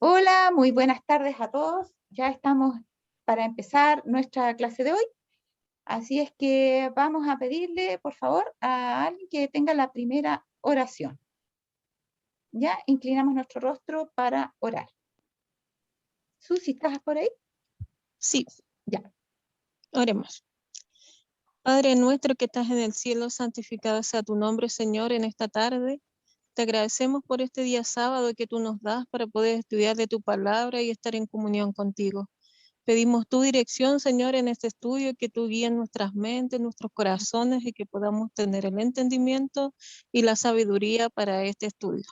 Hola, muy buenas tardes a todos. Ya estamos para empezar nuestra clase de hoy. Así es que vamos a pedirle, por favor, a alguien que tenga la primera oración. Ya inclinamos nuestro rostro para orar. Susi, ¿estás por ahí? Sí, Ya. oremos. Padre nuestro que estás en el cielo, santificado sea tu nombre, Señor, en esta tarde. Te agradecemos por este día sábado que tú nos das para poder estudiar de tu palabra y estar en comunión contigo. Pedimos tu dirección, Señor, en este estudio, que tú guíes nuestras mentes, nuestros corazones y que podamos tener el entendimiento y la sabiduría para este estudio.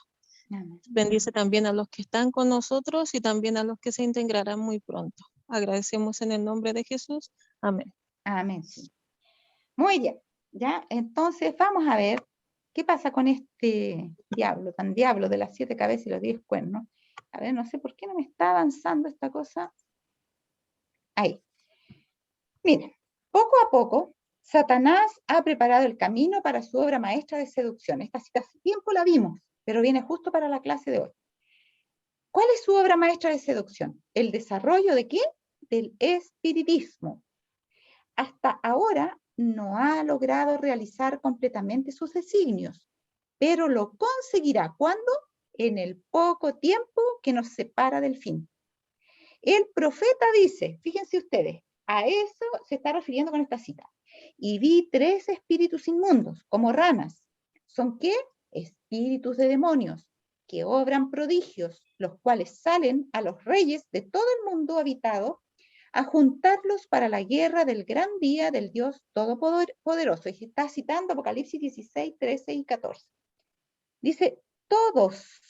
Amén. Bendice también a los que están con nosotros y también a los que se integrarán muy pronto. Agradecemos en el nombre de Jesús. Amén. Amén. Sí. Muy bien. Ya, entonces vamos a ver qué pasa con este diablo, tan diablo de las 7 cabezas y los 10 cuernos. A ver, no sé por qué no me está avanzando esta cosa. Ahí. Miren, poco a poco, Satanás ha preparado el camino para su obra maestra de seducción. Esta cita hace tiempo la vimos, pero viene justo para la clase de hoy. ¿Cuál es su obra maestra de seducción? ¿El desarrollo de qué? Del espiritismo. Hasta ahora no ha logrado realizar completamente sus designios, pero lo conseguirá. ¿Cuándo? En el poco tiempo que nos separa del fin. El profeta dice, fíjense ustedes, a eso se está refiriendo con esta cita. Y vi 3 espíritus inmundos, como ranas. ¿Son qué? Espíritus de demonios, que obran prodigios, los cuales salen a los reyes de todo el mundo habitado a juntarlos para la guerra del gran día del Dios Todopoderoso. Y está citando Apocalipsis 16, 13 y 14. Dice, todos,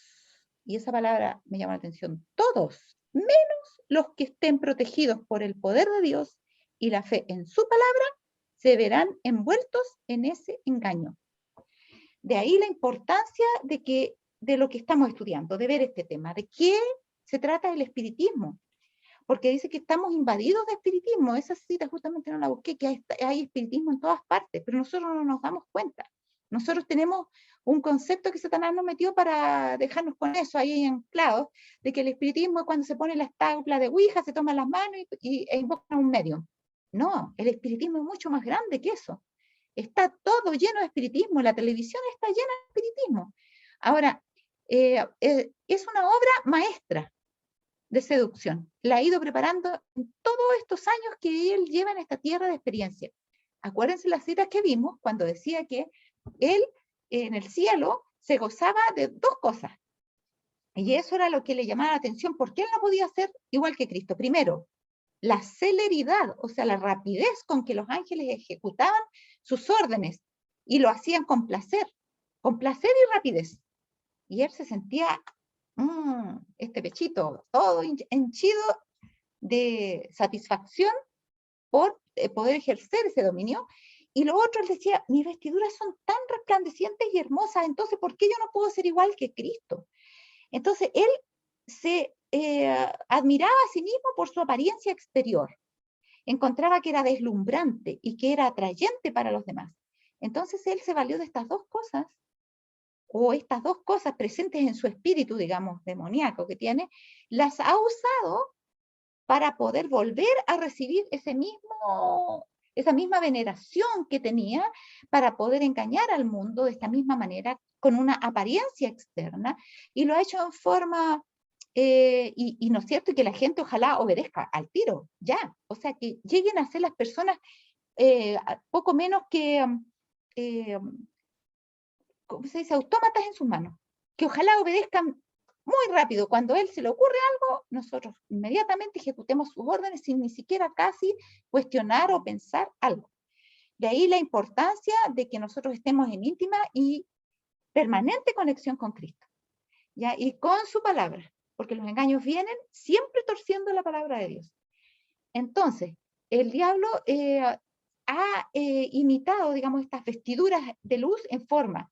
y esa palabra me llama la atención, todos, menos los que estén protegidos por el poder de Dios y la fe en su palabra, se verán envueltos en ese engaño. De ahí la importancia de lo que estamos estudiando, de ver este tema, de qué se trata el espiritismo, porque dice que estamos invadidos de espiritismo. Esa cita justamente no la busqué, que hay espiritismo en todas partes, pero nosotros no nos damos cuenta. Nosotros tenemos un concepto que Satanás nos metió para dejarnos con eso ahí anclados, de que el espiritismo es cuando se pone la estábula de Ouija, se toman las manos e invocan a un medium. No, el espiritismo es mucho más grande que eso. Está todo lleno de espiritismo, la televisión está llena de espiritismo. Ahora, es una obra maestra de seducción. La ha ido preparando en todos estos años que él lleva en esta tierra de experiencia. Acuérdense las citas que vimos cuando decía que él en el cielo se gozaba de 2 cosas. Y eso era lo que le llamaba la atención, porque él no podía ser igual que Cristo. Primero, la celeridad, o sea, la rapidez con que los ángeles ejecutaban sus órdenes y lo hacían con placer y rapidez. Y él se sentía este pechito todo henchido de satisfacción por poder ejercer ese dominio. Y lo otro, él decía, mis vestiduras son tan resplandecientes y hermosas, entonces, ¿por qué yo no puedo ser igual que Cristo? Entonces, él se admiraba a sí mismo por su apariencia exterior. Encontraba que era deslumbrante y que era atrayente para los demás. Entonces, él se valió de estas 2 cosas, o estas 2 cosas presentes en su espíritu, digamos, demoníaco que tiene, las ha usado para poder volver a recibir esa misma veneración que tenía, para poder engañar al mundo de esta misma manera, con una apariencia externa, y lo ha hecho en forma, y no es cierto, que la gente ojalá obedezca al tiro, ya, o sea, que lleguen a ser las personas poco menos que, eh, ¿cómo se dice?, autómatas en sus manos, que ojalá obedezcan muy rápido. Cuando a él se le ocurre algo, nosotros inmediatamente ejecutemos sus órdenes sin ni siquiera casi cuestionar o pensar algo. De ahí la importancia de que nosotros estemos en íntima y permanente conexión con Cristo, ¿ya? Y con su palabra, porque los engaños vienen siempre torciendo la palabra de Dios. Entonces, el diablo ha imitado, digamos, estas vestiduras de luz en forma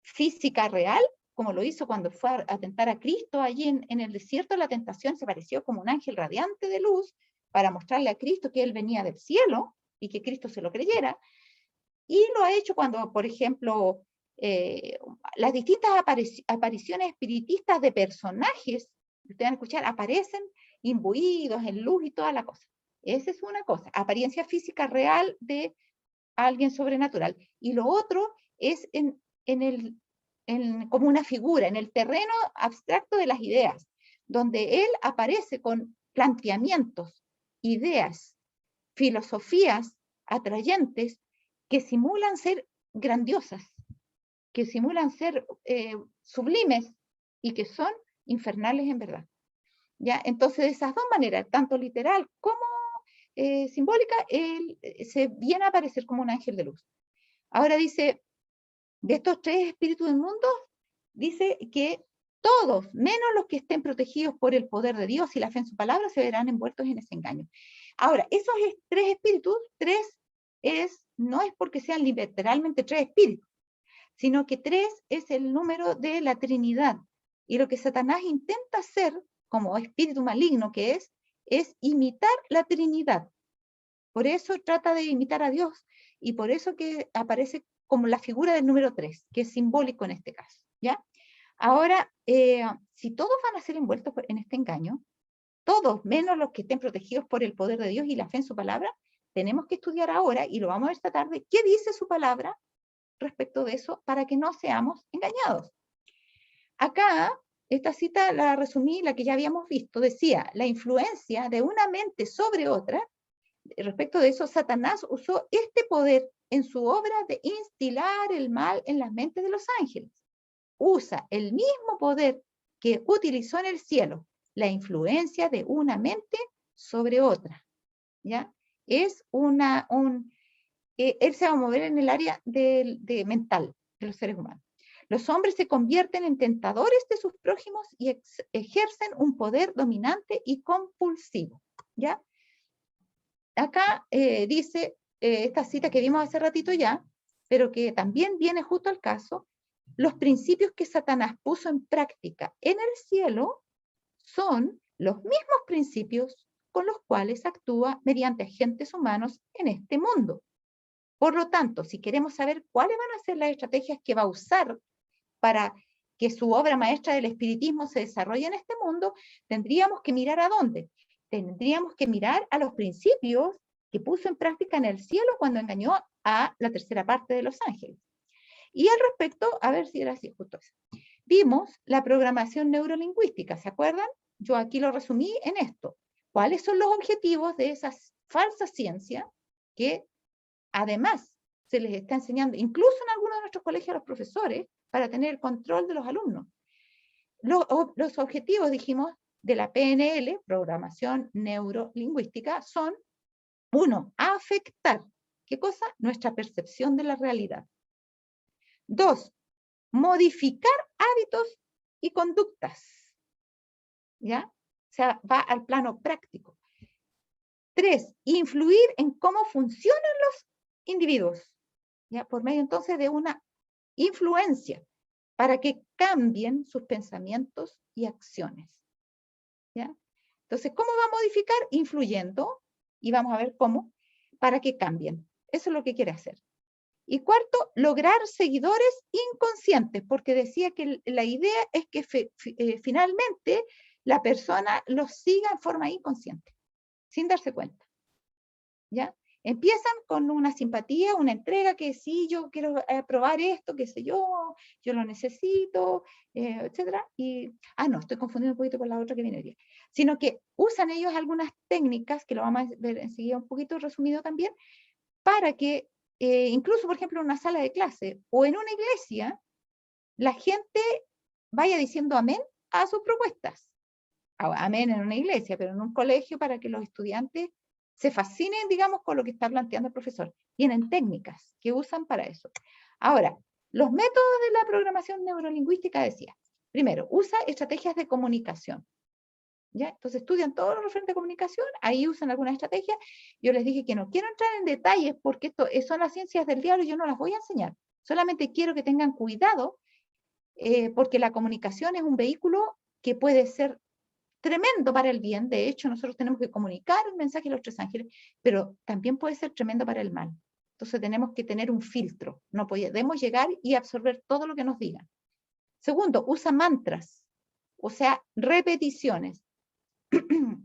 física real, como lo hizo cuando fue a tentar a Cristo allí en el desierto. La tentación se pareció como un ángel radiante de luz para mostrarle a Cristo que él venía del cielo y que Cristo se lo creyera. Y lo ha hecho cuando, por ejemplo, las distintas apariciones espiritistas de personajes ustedes van a escuchar, aparecen imbuidos en luz y toda la cosa. Esa es una cosa, apariencia física real de alguien sobrenatural. Y lo otro es como una figura, en el terreno abstracto de las ideas, donde él aparece con planteamientos, ideas, filosofías atrayentes que simulan ser grandiosas, que simulan ser sublimes y que son infernales en verdad. ¿Ya? Entonces, de esas dos maneras, tanto literal como simbólica, él se viene a aparecer como un ángel de luz. Ahora dice, de estos tres espíritus del mundo, dice que todos, menos los que estén protegidos por el poder de Dios y la fe en su palabra, se verán envueltos en ese engaño. Ahora, esos tres espíritus, no es porque sean literalmente tres espíritus, sino que 3 es el número de la Trinidad. Y lo que Satanás intenta hacer, como espíritu maligno que es imitar la Trinidad. Por eso trata de imitar a Dios, y por eso que aparece como la figura del número 3, que es simbólico en este caso. ¿Ya? Ahora, si todos van a ser envueltos en este engaño, todos, menos los que estén protegidos por el poder de Dios y la fe en su palabra, tenemos que estudiar ahora, y lo vamos a ver esta tarde, qué dice su palabra respecto de eso para que no seamos engañados. Acá, esta cita la resumí, la que ya habíamos visto, decía, la influencia de una mente sobre otra, respecto de eso, Satanás usó este poder en su obra de instilar el mal en las mentes de los ángeles. Usa el mismo poder que utilizó en el cielo, la influencia de una mente sobre otra. ¿Ya? Es él se va a mover en el área mental de los seres humanos. Los hombres se convierten en tentadores de sus prójimos y ejercen un poder dominante y compulsivo. ¿Ya? Acá dice esta cita que vimos hace ratito ya, pero que también viene justo al caso, los principios que Satanás puso en práctica en el cielo son los mismos principios con los cuales actúa mediante agentes humanos en este mundo. Por lo tanto, si queremos saber cuáles van a ser las estrategias que va a usar para que su obra maestra del espiritismo se desarrolle en este mundo, tendríamos que mirar a dónde. Tendríamos que mirar a los principios que puso en práctica en el cielo cuando engañó a la tercera parte de los ángeles. Y al respecto, a ver si era así justo eso. Vimos la programación neurolingüística, ¿se acuerdan? Yo aquí lo resumí en esto. ¿Cuáles son los objetivos de esa falsa ciencia que además se les está enseñando, incluso en algunos de nuestros colegios, a los profesores, para tener el control de los alumnos? Los objetivos, dijimos, de la PNL, programación neurolingüística, son, 1, afectar, ¿qué cosa? Nuestra percepción de la realidad. 2, modificar hábitos y conductas. ¿Ya? O sea, va al plano práctico. 3, influir en cómo funcionan los individuos, ¿ya? Por medio entonces de una influencia para que cambien sus pensamientos y acciones. ¿Ya? Entonces, ¿cómo va a modificar? Influyendo, y vamos a ver cómo, para que cambien. Eso es lo que quiere hacer. Y cuarto, lograr seguidores inconscientes, porque decía que la idea es que finalmente la persona los siga en forma inconsciente, sin darse cuenta. ¿Ya? Empiezan con una simpatía, una entrega, que sí, yo quiero probar esto, qué sé yo lo necesito, etcétera. Y, no, estoy confundiendo un poquito con la otra que viene hoy día. Sino que usan ellos algunas técnicas, que lo vamos a ver enseguida un poquito resumido también, para que incluso, por ejemplo, en una sala de clase o en una iglesia, la gente vaya diciendo amén a sus propuestas. Amén en una iglesia, pero en un colegio, para que los estudiantes se fascinen, digamos, con lo que está planteando el profesor. Tienen técnicas que usan para eso. Ahora, los métodos de la programación neurolingüística, decía, primero, usa estrategias de comunicación. ¿Ya? Entonces estudian todo lo referente a comunicación, ahí usan algunas estrategias. Yo les dije que no quiero entrar en detalles porque esto son las ciencias del diablo y yo no las voy a enseñar. Solamente quiero que tengan cuidado porque la comunicación es un vehículo que puede ser tremendo para el bien. De hecho, nosotros tenemos que comunicar el mensaje a los tres ángeles, pero también puede ser tremendo para el mal. Entonces tenemos que tener un filtro. No podemos llegar y absorber todo lo que nos digan. Segundo, usa mantras. o sea, repeticiones,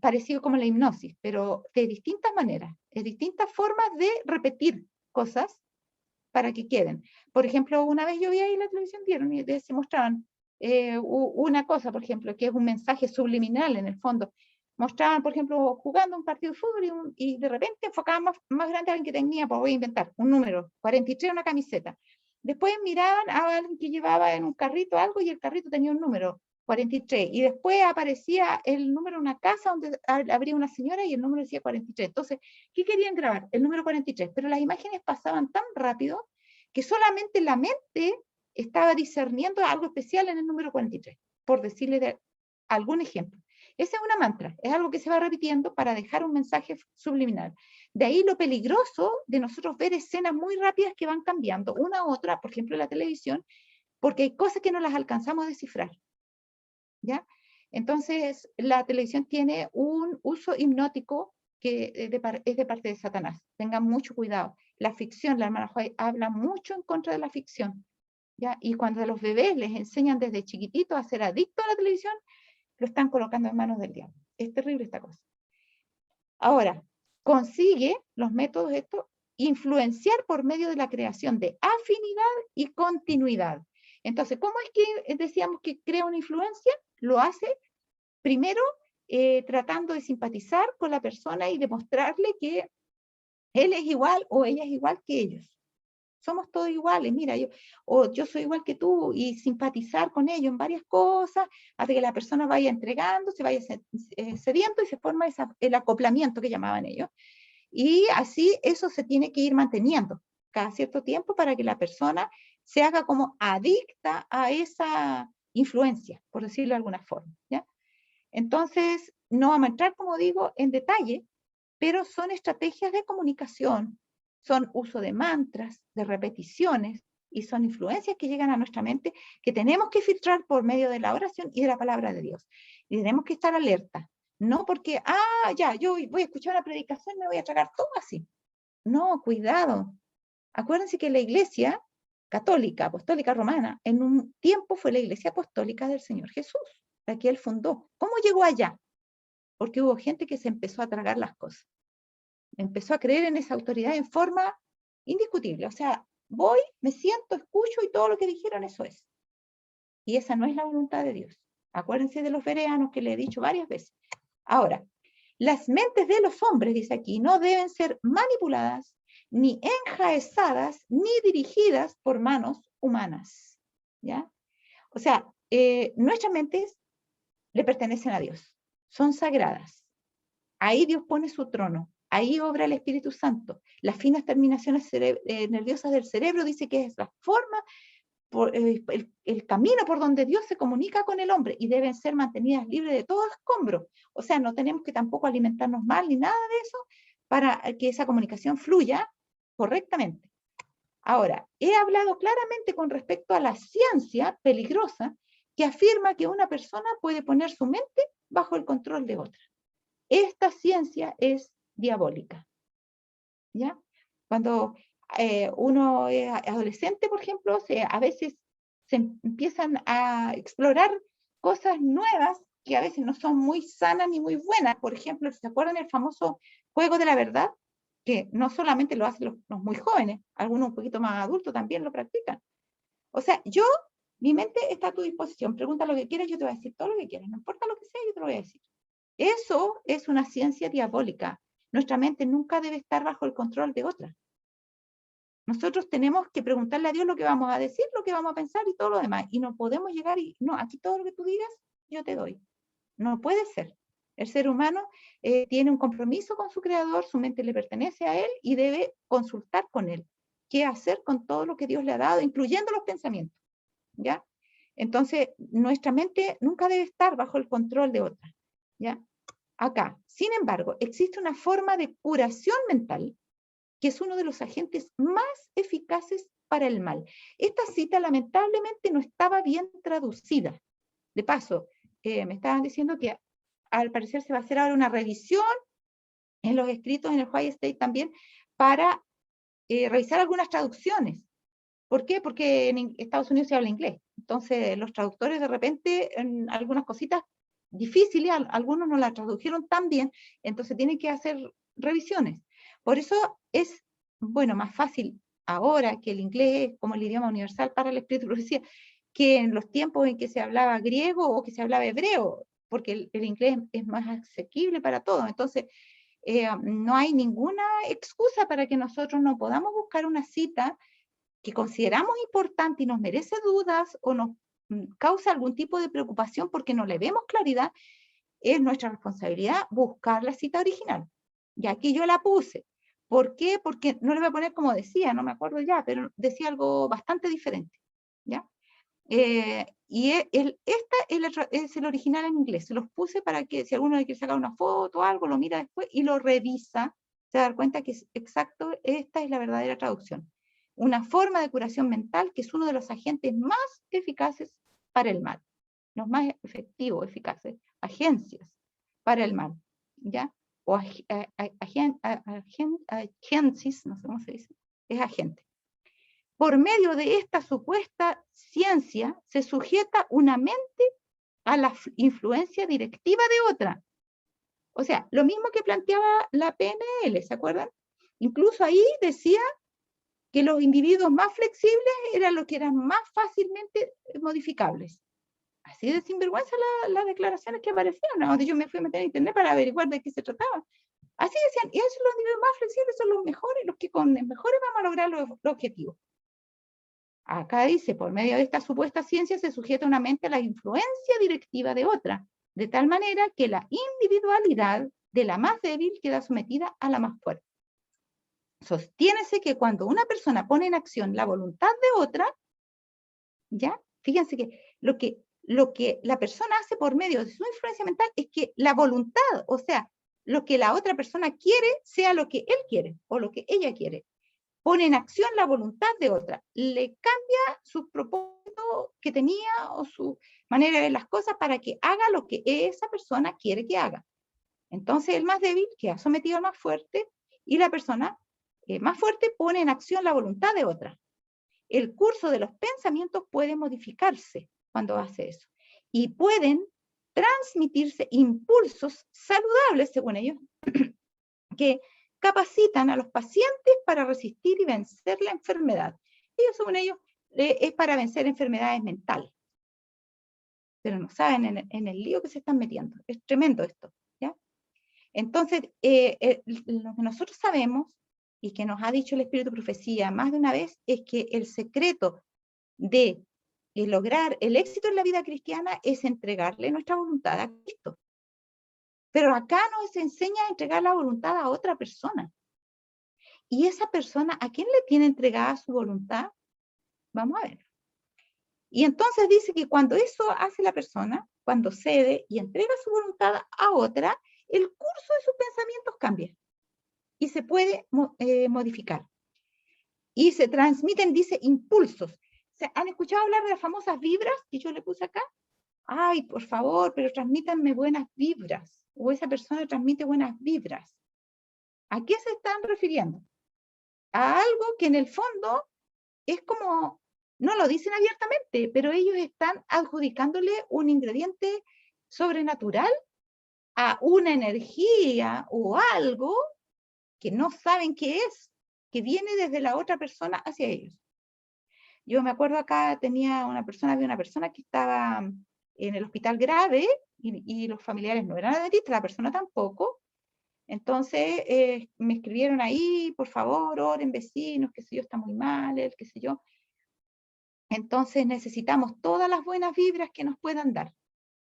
parecido como la hipnosis, pero de distintas maneras, de distintas formas de repetir cosas para que queden. Por ejemplo, una vez yo vi ahí en la televisión, vieron y se mostraban una cosa, por ejemplo, que es un mensaje subliminal en el fondo. Mostraban, por ejemplo, jugando un partido de fútbol y de repente enfocaban más grande a alguien que tenía, pues voy a inventar, un número, 43 una camiseta. Después miraban a alguien que llevaba en un carrito algo y el carrito tenía un número, 43. Y después aparecía el número de una casa donde habría una señora y el número decía 43. Entonces, ¿qué querían grabar? El número 43. Pero las imágenes pasaban tan rápido que solamente la mente estaba discerniendo algo especial en el número 43, por decirle algún ejemplo. Esa es una mantra, es algo que se va repitiendo para dejar un mensaje subliminal. De ahí lo peligroso de nosotros ver escenas muy rápidas que van cambiando una a otra, por ejemplo en la televisión, porque hay cosas que no las alcanzamos a descifrar. ¿Ya? Entonces, la televisión tiene un uso hipnótico que es de parte de Satanás. Tengan mucho cuidado. La ficción, la hermana Joy habla mucho en contra de la ficción. ¿Ya? Y cuando a los bebés les enseñan desde chiquititos a ser adictos a la televisión, lo están colocando en manos del diablo. Es terrible esta cosa. Ahora, consigue los métodos estos influenciar por medio de la creación de afinidad y continuidad. Entonces, ¿cómo es que decíamos que crea una influencia? Lo hace primero tratando de simpatizar con la persona y demostrarle que él es igual o ella es igual que ellos. Somos todos iguales, mira, yo soy igual que tú, y simpatizar con ellos en varias cosas, hasta que la persona vaya entregando, se vaya cediendo y se forma el acoplamiento que llamaban ellos. Y así eso se tiene que ir manteniendo cada cierto tiempo para que la persona se haga como adicta a esa influencia, por decirlo de alguna forma, ¿ya? Entonces, no vamos a entrar, como digo, en detalle, pero son estrategias de comunicación, son uso de mantras, de repeticiones, y son influencias que llegan a nuestra mente que tenemos que filtrar por medio de la oración y de la palabra de Dios. Y tenemos que estar alerta, no porque, ya, yo voy a escuchar una predicación y me voy a tragar todo así. No, cuidado. Acuérdense que la iglesia católica, apostólica romana, en un tiempo fue la iglesia apostólica del Señor Jesús, la que él fundó. ¿Cómo llegó allá? Porque hubo gente que se empezó a tragar las cosas. Empezó a creer en esa autoridad en forma indiscutible. O sea, voy, me siento, escucho y todo lo que dijeron eso es. Y esa no es la voluntad de Dios. Acuérdense de los bereanos que le he dicho varias veces. Ahora, las mentes de los hombres, dice aquí, no deben ser manipuladas, ni enjaezadas, ni dirigidas por manos humanas. ¿Ya? O sea, nuestras mentes le pertenecen a Dios. Son sagradas. Ahí Dios pone su trono. Ahí obra el Espíritu Santo. Las finas terminaciones nerviosas del cerebro dice que es la forma, el camino por donde Dios se comunica con el hombre y deben ser mantenidas libres de todo escombro. O sea, no tenemos que tampoco alimentarnos mal ni nada de eso para que esa comunicación fluya correctamente. Ahora, he hablado claramente con respecto a la ciencia peligrosa que afirma que una persona puede poner su mente bajo el control de otra. Esta ciencia es diabólica. ¿Ya? Cuando uno es adolescente, por ejemplo, a veces se empiezan a explorar cosas nuevas que a veces no son muy sanas ni muy buenas. Por ejemplo, ¿se acuerdan del famoso juego de la verdad? Que no solamente lo hacen los muy jóvenes, algunos un poquito más adultos también lo practican. O sea, mi mente está a tu disposición. Pregunta lo que quieras, yo te voy a decir todo lo que quieras. No importa lo que sea, yo te lo voy a decir. Eso es una ciencia diabólica. Nuestra mente nunca debe estar bajo el control de otra. Nosotros tenemos que preguntarle a Dios lo que vamos a decir, lo que vamos a pensar y todo lo demás. Y no podemos llegar y, no, aquí todo lo que tú digas, yo te doy. No puede ser. El ser humano tiene un compromiso con su creador, su mente le pertenece a él y debe consultar con él. ¿Qué hacer con todo lo que Dios le ha dado, incluyendo los pensamientos? ¿Ya? Entonces, nuestra mente nunca debe estar bajo el control de otra. ¿Ya? Acá, sin embargo, existe una forma de curación mental que es uno de los agentes más eficaces para el mal. Esta cita lamentablemente no estaba bien traducida. De paso, me estaban diciendo que al parecer se va a hacer ahora una revisión en los escritos en el White State también para revisar algunas traducciones. ¿Por qué? Porque en Estados Unidos se habla inglés. Entonces, los traductores de repente, en algunas cositas difíciles, algunos no la tradujeron tan bien, entonces tienen que hacer revisiones. Por eso es, bueno, más fácil ahora que el inglés es como el idioma universal para el espíritu de profecía, que en los tiempos en que se hablaba griego o que se hablaba hebreo, porque el inglés es más asequible para todos. Entonces, no hay ninguna excusa para que nosotros no podamos buscar una cita que consideramos importante y nos merece dudas o nos causa algún tipo de preocupación porque no le vemos claridad. Es nuestra responsabilidad buscar la cita original. Y aquí yo la puse. ¿Por qué? Porque no le voy a poner como decía, no me acuerdo ya, pero decía algo bastante diferente. ¿Ya? Y esta es el original en inglés. Se los puse para que si alguno le quiere sacar una foto o algo, lo mira después y lo revisa, se va a dar cuenta que es exacto, esta es la verdadera traducción. Una forma de curación mental que es uno de los agentes más eficaces para el mal. Los más efectivos, eficaces. Agencias para el mal. ¿Ya? O agencias, no sé cómo se dice. Es agente. Por medio de esta supuesta ciencia se sujeta una mente a la influencia directiva de otra. O sea, lo mismo que planteaba la PNL, ¿se acuerdan? Incluso ahí decía que los individuos más flexibles eran los que eran más fácilmente modificables. Así de sinvergüenza las declaraciones que aparecían, ¿no? Yo me fui a meter en internet para averiguar de qué se trataba. Así decían, y esos los individuos más flexibles son los mejores, los que con los mejores vamos a lograr los objetivos. Acá dice, por medio de esta supuesta ciencia se sujeta una mente a la influencia directiva de otra, de tal manera que la individualidad de la más débil queda sometida a la más fuerte. Sostiénese que cuando una persona pone en acción la voluntad de otra, ¿ya? Fíjense que lo que la persona hace por medio de su influencia mental es que la voluntad, o sea, lo que la otra persona quiere, sea lo que él quiere o lo que ella quiere. Pone en acción la voluntad de otra, le cambia su propósito que tenía o su manera de ver las cosas para que haga lo que esa persona quiere que haga. Entonces el más débil queda sometido al más fuerte y la persona más fuerte pone en acción la voluntad de otra. El curso de los pensamientos puede modificarse cuando hace eso y pueden transmitirse impulsos saludables, según ellos, que capacitan a los pacientes para resistir y vencer la enfermedad. Ellos, según ellos, es para vencer enfermedades mentales. Pero no saben en el lío que se están metiendo. Es tremendo esto. ¿Ya? Entonces, lo que nosotros sabemos y que nos ha dicho el Espíritu de Profecía más de una vez es que el secreto de lograr el éxito en la vida cristiana es entregarle nuestra voluntad a Cristo. Pero acá nos enseña a entregar la voluntad a otra persona. Y esa persona, ¿a quién le tiene entregada su voluntad? Vamos a ver. Y entonces dice que cuando eso hace la persona, cuando cede y entrega su voluntad a otra, el curso de sus pensamientos cambia y se puede modificar. Y se transmiten, dice, impulsos. ¿Han escuchado hablar de las famosas vibras que yo le puse acá? Ay, por favor, pero transmítanme buenas vibras. O esa persona transmite buenas vibras. ¿A qué se están refiriendo? A algo que en el fondo es como, no lo dicen abiertamente, pero ellos están adjudicándole un ingrediente sobrenatural a una energía o algo que no saben qué es, que viene desde la otra persona hacia ellos. Yo me acuerdo acá había una persona que estaba en el hospital grave y los familiares no eran adventistas, la persona tampoco. Entonces me escribieron ahí, por favor, oren vecinos, qué sé yo, está muy mal, él, qué sé yo. Entonces necesitamos todas las buenas vibras que nos puedan dar.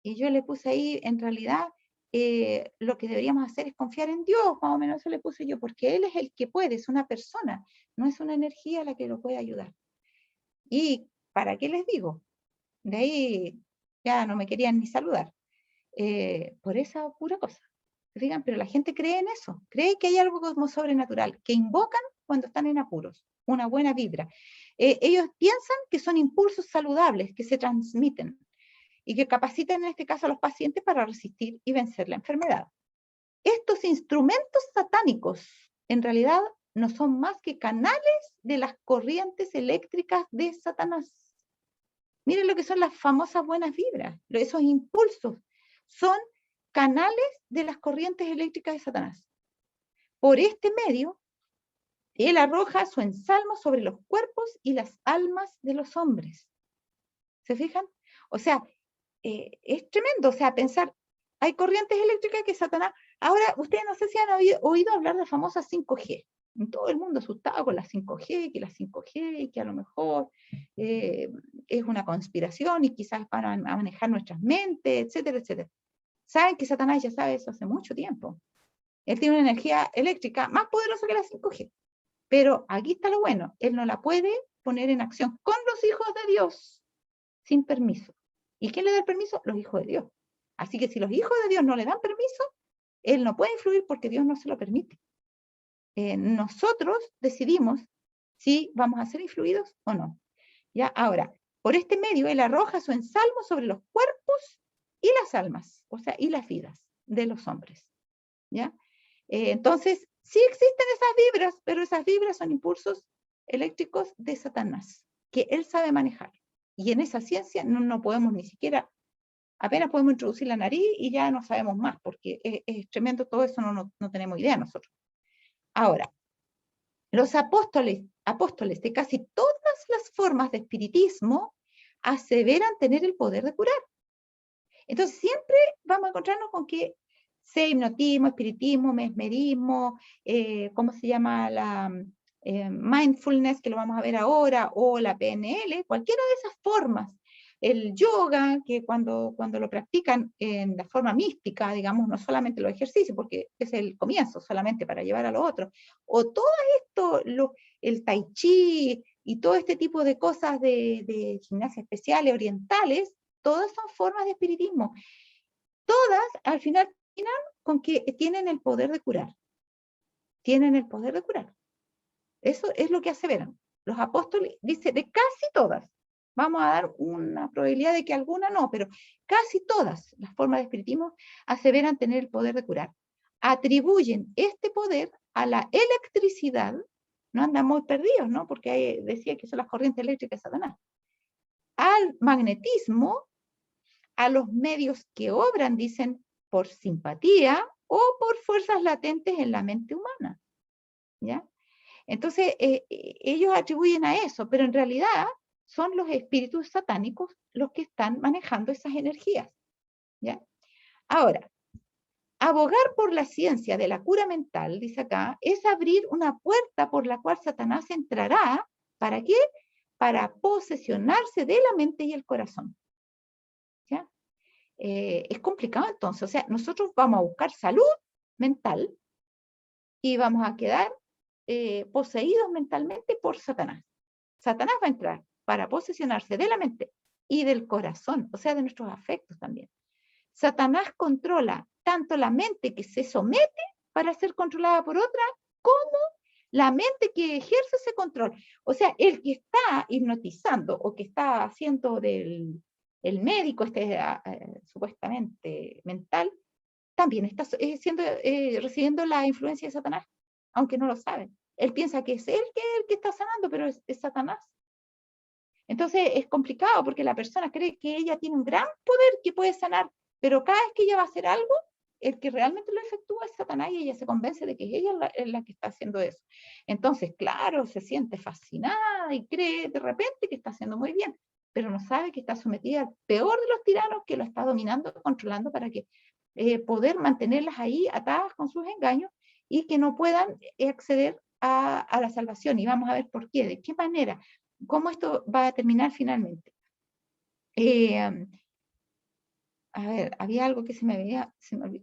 Y yo le puse ahí, en realidad, lo que deberíamos hacer es confiar en Dios, más o menos eso le puse yo, porque Él es el que puede, es una persona, no es una energía la que lo puede ayudar. ¿Y para qué les digo? De ahí ya no me querían ni saludar, por esa pura cosa. Digan, pero la gente cree en eso, cree que hay algo como sobrenatural, que invocan cuando están en apuros, una buena vibra. Ellos piensan que son impulsos saludables que se transmiten y que capacitan en este caso a los pacientes para resistir y vencer la enfermedad. Estos instrumentos satánicos en realidad no son más que canales de las corrientes eléctricas de Satanás. Miren lo que son las famosas buenas vibras, esos impulsos. Son canales de las corrientes eléctricas de Satanás. Por este medio, él arroja su ensalmo sobre los cuerpos y las almas de los hombres. ¿Se fijan? O sea, es tremendo, o sea, pensar, hay corrientes eléctricas que Satanás... Ahora, ustedes no sé si han oído hablar de la famosa 5G. En todo el mundo asustado con la 5G, que la 5G, que a lo mejor es una conspiración y quizás van a manejar nuestras mentes, etcétera, etcétera. Saben que Satanás ya sabe eso hace mucho tiempo. Él tiene una energía eléctrica más poderosa que la 5G. Pero aquí está lo bueno, él no la puede poner en acción con los hijos de Dios, sin permiso. ¿Y quién le da el permiso? Los hijos de Dios. Así que si los hijos de Dios no le dan permiso, él no puede influir porque Dios no se lo permite. Nosotros decidimos si vamos a ser influidos o no. ¿Ya? Ahora, por este medio, él arroja su ensalmo sobre los cuerpos y las almas, o sea, y las vidas de los hombres. ¿Ya? Entonces, sí existen esas vibras, pero esas vibras son impulsos eléctricos de Satanás, que él sabe manejar. Y en esa ciencia no podemos ni siquiera, apenas podemos introducir la nariz y ya no sabemos más, porque es tremendo todo eso, no tenemos idea nosotros. Ahora, los apóstoles de casi todas las formas de espiritismo aseveran tener el poder de curar. Entonces siempre vamos a encontrarnos con que sea hipnotismo, espiritismo, mesmerismo, ¿cómo se llama? La mindfulness, que lo vamos a ver ahora, o la PNL, cualquiera de esas formas. El yoga, que cuando lo practican en la forma mística, digamos, no solamente los ejercicios, porque es el comienzo, solamente para llevar a lo otro, o todo esto, el tai chi y todo este tipo de cosas de gimnasia especiales, orientales, todas son formas de espiritismo. Todas, al final, terminan con que tienen el poder de curar. Tienen el poder de curar. Eso es lo que aseveran. Los apóstoles, dice, de casi todas. Vamos a dar una probabilidad de que alguna no, pero casi todas las formas de espiritismo aseveran tener el poder de curar. Atribuyen este poder a la electricidad. No andamos perdidos, ¿no? Porque decía que son las corrientes eléctricas de Satanás. Al magnetismo, a los medios que obran, dicen, por simpatía o por fuerzas latentes en la mente humana. ¿Ya? Entonces, ellos atribuyen a eso, pero en realidad son los espíritus satánicos los que están manejando esas energías. ¿Ya? Ahora, abogar por la ciencia de la cura mental, dice acá, es abrir una puerta por la cual Satanás entrará. ¿Para qué? Para posesionarse de la mente y el corazón. ¿Ya? Es complicado entonces, o sea, nosotros vamos a buscar salud mental y vamos a quedar poseídos mentalmente por Satanás. Satanás va a entrar para posesionarse de la mente y del corazón, o sea, de nuestros afectos también. Satanás controla tanto la mente que se somete para ser controlada por otra, como la mente que ejerce ese control. O sea, el que está hipnotizando o que está haciendo el médico supuestamente mental, también está recibiendo la influencia de Satanás, aunque no lo sabe. Él piensa que es él el que está sanando, pero es Satanás. Entonces es complicado porque la persona cree que ella tiene un gran poder que puede sanar, pero cada vez que ella va a hacer algo, el que realmente lo efectúa es Satanás y ella se convence de que es ella la que está haciendo eso. Entonces, claro, se siente fascinada y cree de repente que está haciendo muy bien, pero no sabe que está sometida al peor de los tiranos que lo está dominando, controlando para que poder mantenerlas ahí atadas con sus engaños y que no puedan acceder a la salvación. Y vamos a ver por qué, de qué manera, cómo esto va a terminar finalmente. A ver, había algo que se me olvidó,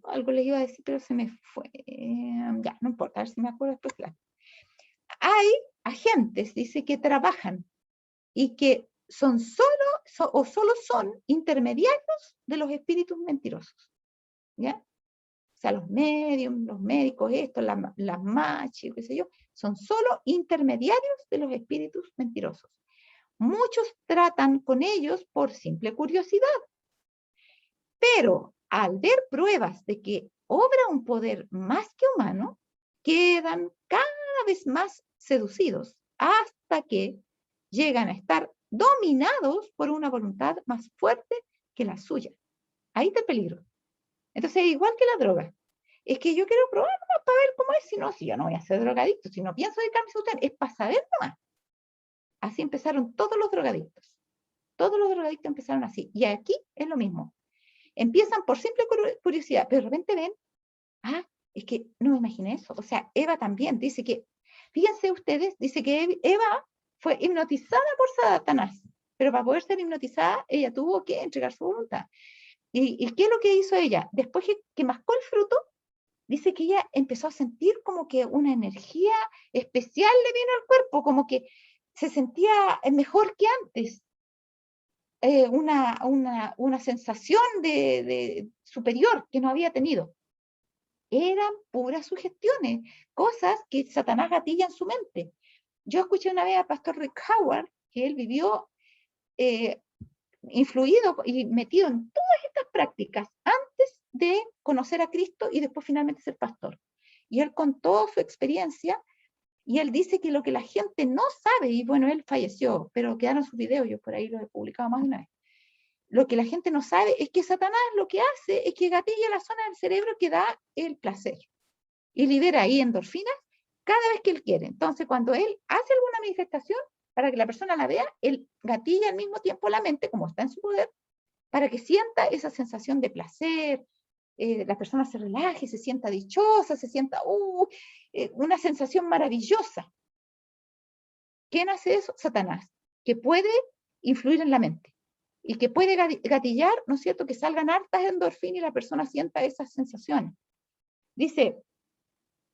algo les iba a decir, pero se me fue. Ya, no importa, a ver si me acuerdo después. Claro. Hay agentes, dice, que trabajan y que solo son intermediarios de los espíritus mentirosos. ¿Ya? O sea, los mediums, los médicos, las machis, qué sé yo, son solo intermediarios de los espíritus mentirosos. Muchos tratan con ellos por simple curiosidad, pero al ver pruebas de que obra un poder más que humano, quedan cada vez más seducidos hasta que llegan a estar dominados por una voluntad más fuerte que la suya. Ahí está el peligro. Entonces, igual que la droga. Es que yo quiero probar nomás para ver cómo es, si yo no voy a ser drogadicto, si no pienso dedicarme a sustancias, es para saber nomás. Así empezaron todos los drogadictos. Todos los drogadictos empezaron así. Y aquí es lo mismo. Empiezan por simple curiosidad, pero de repente ven, es que no me imaginé eso. O sea, Eva también dice que, fíjense ustedes, dice que Eva fue hipnotizada por Satanás, pero para poder ser hipnotizada, ella tuvo que entregar su voluntad. ¿Y qué es lo que hizo ella? Después que mascó el fruto, dice que ella empezó a sentir como que una energía especial le vino al cuerpo, como que se sentía mejor que antes. Una sensación de superior que no había tenido. Eran puras sugestiones, cosas que Satanás gatilla en su mente. Yo escuché una vez al pastor Rick Howard, que él vivió influido y metido en todas estas prácticas antes de conocer a Cristo y después finalmente ser pastor. Y él contó su experiencia y él dice que lo que la gente no sabe, y bueno, él falleció, pero quedaron sus videos, yo por ahí los he publicado más de una vez. Lo que la gente no sabe es que Satanás lo que hace es que gatilla la zona del cerebro que da el placer y libera ahí endorfinas cada vez que él quiere. Entonces, cuando él hace alguna manifestación, para que la persona la vea, él gatilla al mismo tiempo la mente, como está en su poder, para que sienta esa sensación de placer, la persona se relaje, se sienta dichosa, se sienta una sensación maravillosa. ¿Quién hace eso? Satanás, que puede influir en la mente y que puede gatillar, ¿no es cierto?, que salgan hartas endorfinas y la persona sienta esas sensaciones. Dice,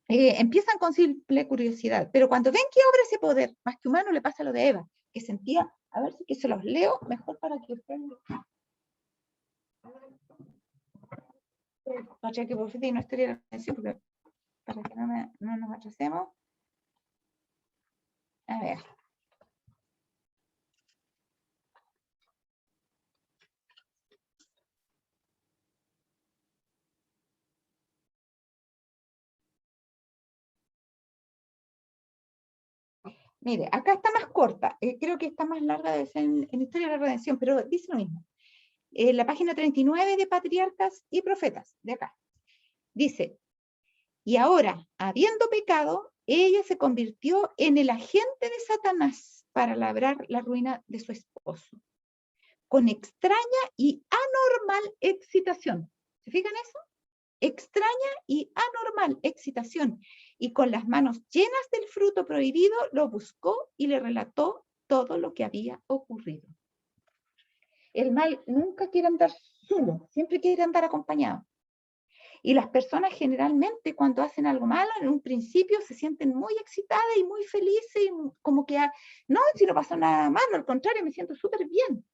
empiezan con simple curiosidad, pero cuando ven que obra ese poder, más que humano, le pasa lo de Eva, que sentía, a ver si que se los leo, mejor para que ustedes... Para que por fin no estaría la atención, porque para que no nos atrasemos. A ver. Mire, acá está más corta, creo que está más larga en Historia de la Redención, pero dice lo mismo. La página 39 de Patriarcas y Profetas, de acá. Dice, y ahora, habiendo pecado, ella se convirtió en el agente de Satanás para labrar la ruina de su esposo, con extraña y anormal excitación. ¿Se fijan eso? Extraña y anormal excitación, y con las manos llenas del fruto prohibido lo buscó y le relató todo lo que había ocurrido. El mal nunca quiere andar solo, siempre quiere andar acompañado. Y las personas generalmente cuando hacen algo malo, en un principio se sienten muy excitadas y muy felices, y como que, no, si no pasó nada malo, al contrario, me siento súper bien.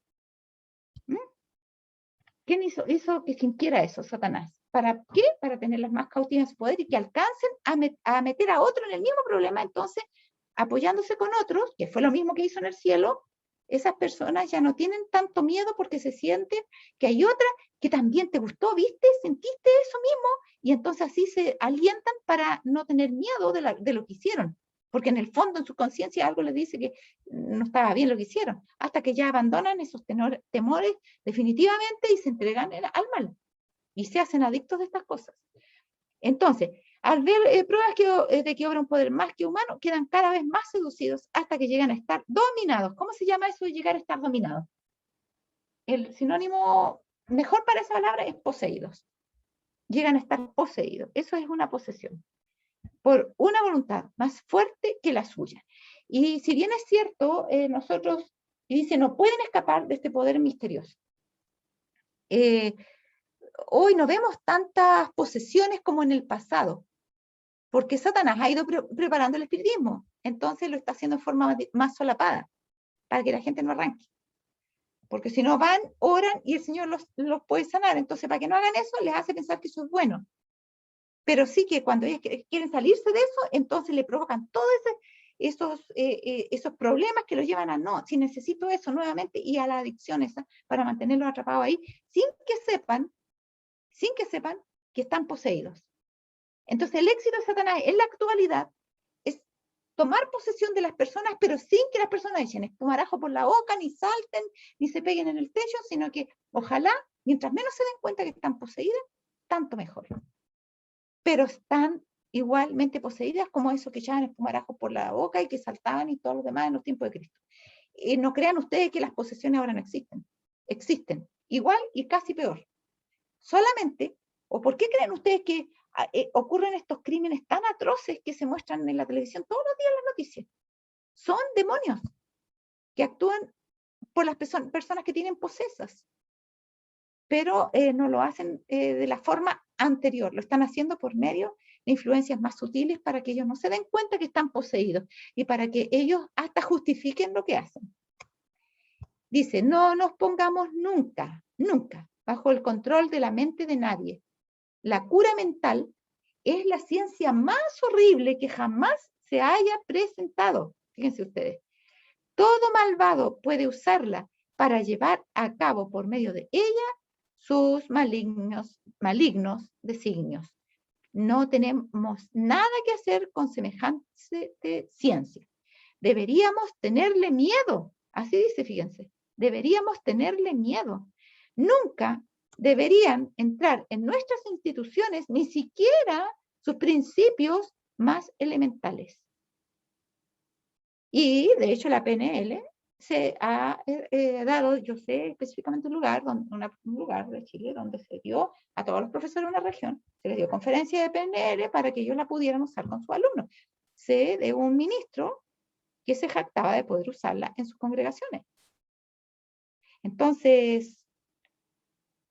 ¿Quién hizo que sintiera eso? Satanás. ¿Para qué? Para tenerlas más cautivas en su poder y que alcancen a meter a otro en el mismo problema. Entonces, apoyándose con otros, que fue lo mismo que hizo en el cielo, esas personas ya no tienen tanto miedo porque se sienten que hay otra que también te gustó, ¿viste? ¿Sentiste eso mismo? Y entonces así se alientan para no tener miedo de lo que hicieron. Porque en el fondo, en su conciencia, algo les dice que no estaba bien lo que hicieron, hasta que ya abandonan esos temores definitivamente y se entregan al mal y se hacen adictos de estas cosas. Entonces, al ver pruebas de que obra un poder más que humano, quedan cada vez más seducidos hasta que llegan a estar dominados. ¿Cómo se llama eso de llegar a estar dominados? El sinónimo mejor para esa palabra es poseídos. Llegan a estar poseídos. Eso es una posesión. Por una voluntad más fuerte que la suya. Y si bien es cierto, nosotros, y dice, no pueden escapar de este poder misterioso. Hoy no vemos tantas posesiones como en el pasado, porque Satanás ha ido preparando el espiritismo, entonces lo está haciendo en forma más solapada, para que la gente no arranque. Porque si no van, oran y el Señor los puede sanar. Entonces, para que no hagan eso, les hace pensar que eso es bueno. Pero sí que cuando ellos quieren salirse de eso, entonces le provocan todos esos problemas que los llevan a no, si necesito eso nuevamente, y a la adicción esa, para mantenerlos atrapados ahí, sin que sepan que están poseídos. Entonces el éxito de Satanás en la actualidad es tomar posesión de las personas, pero sin que las personas echen espumarajo por la boca, ni salten, ni se peguen en el techo, sino que ojalá, mientras menos se den cuenta que están poseídas, tanto mejor. Pero están igualmente poseídas como esos que echaban espumarajo por la boca y que saltaban y todos los demás en los tiempos de Cristo. No crean ustedes que las posesiones ahora no existen. Existen, igual y casi peor. Solamente, ¿o por qué creen ustedes que ocurren estos crímenes tan atroces que se muestran en la televisión todos los días en las noticias? Son demonios que actúan por las personas que tienen posesas, pero no lo hacen de la forma anterior, lo están haciendo por medio de influencias más sutiles para que ellos no se den cuenta que están poseídos y para que ellos hasta justifiquen lo que hacen. Dice, no nos pongamos nunca, nunca bajo el control de la mente de nadie. La cura mental es la ciencia más horrible que jamás se haya presentado. Fíjense ustedes. Todo malvado puede usarla para llevar a cabo por medio de ella sus malignos designios. No tenemos nada que hacer con semejante ciencia. Deberíamos tenerle miedo. Así dice, fíjense. Deberíamos tenerle miedo. Nunca deberían entrar en nuestras instituciones ni siquiera sus principios más elementales. Y, de hecho, la PNL se ha dado, yo sé específicamente un lugar de Chile donde se dio a todos los profesores de una región, se les dio conferencia de PNL para que ellos la pudieran usar con sus alumnos. Sé de un ministro que se jactaba de poder usarla en sus congregaciones. Entonces,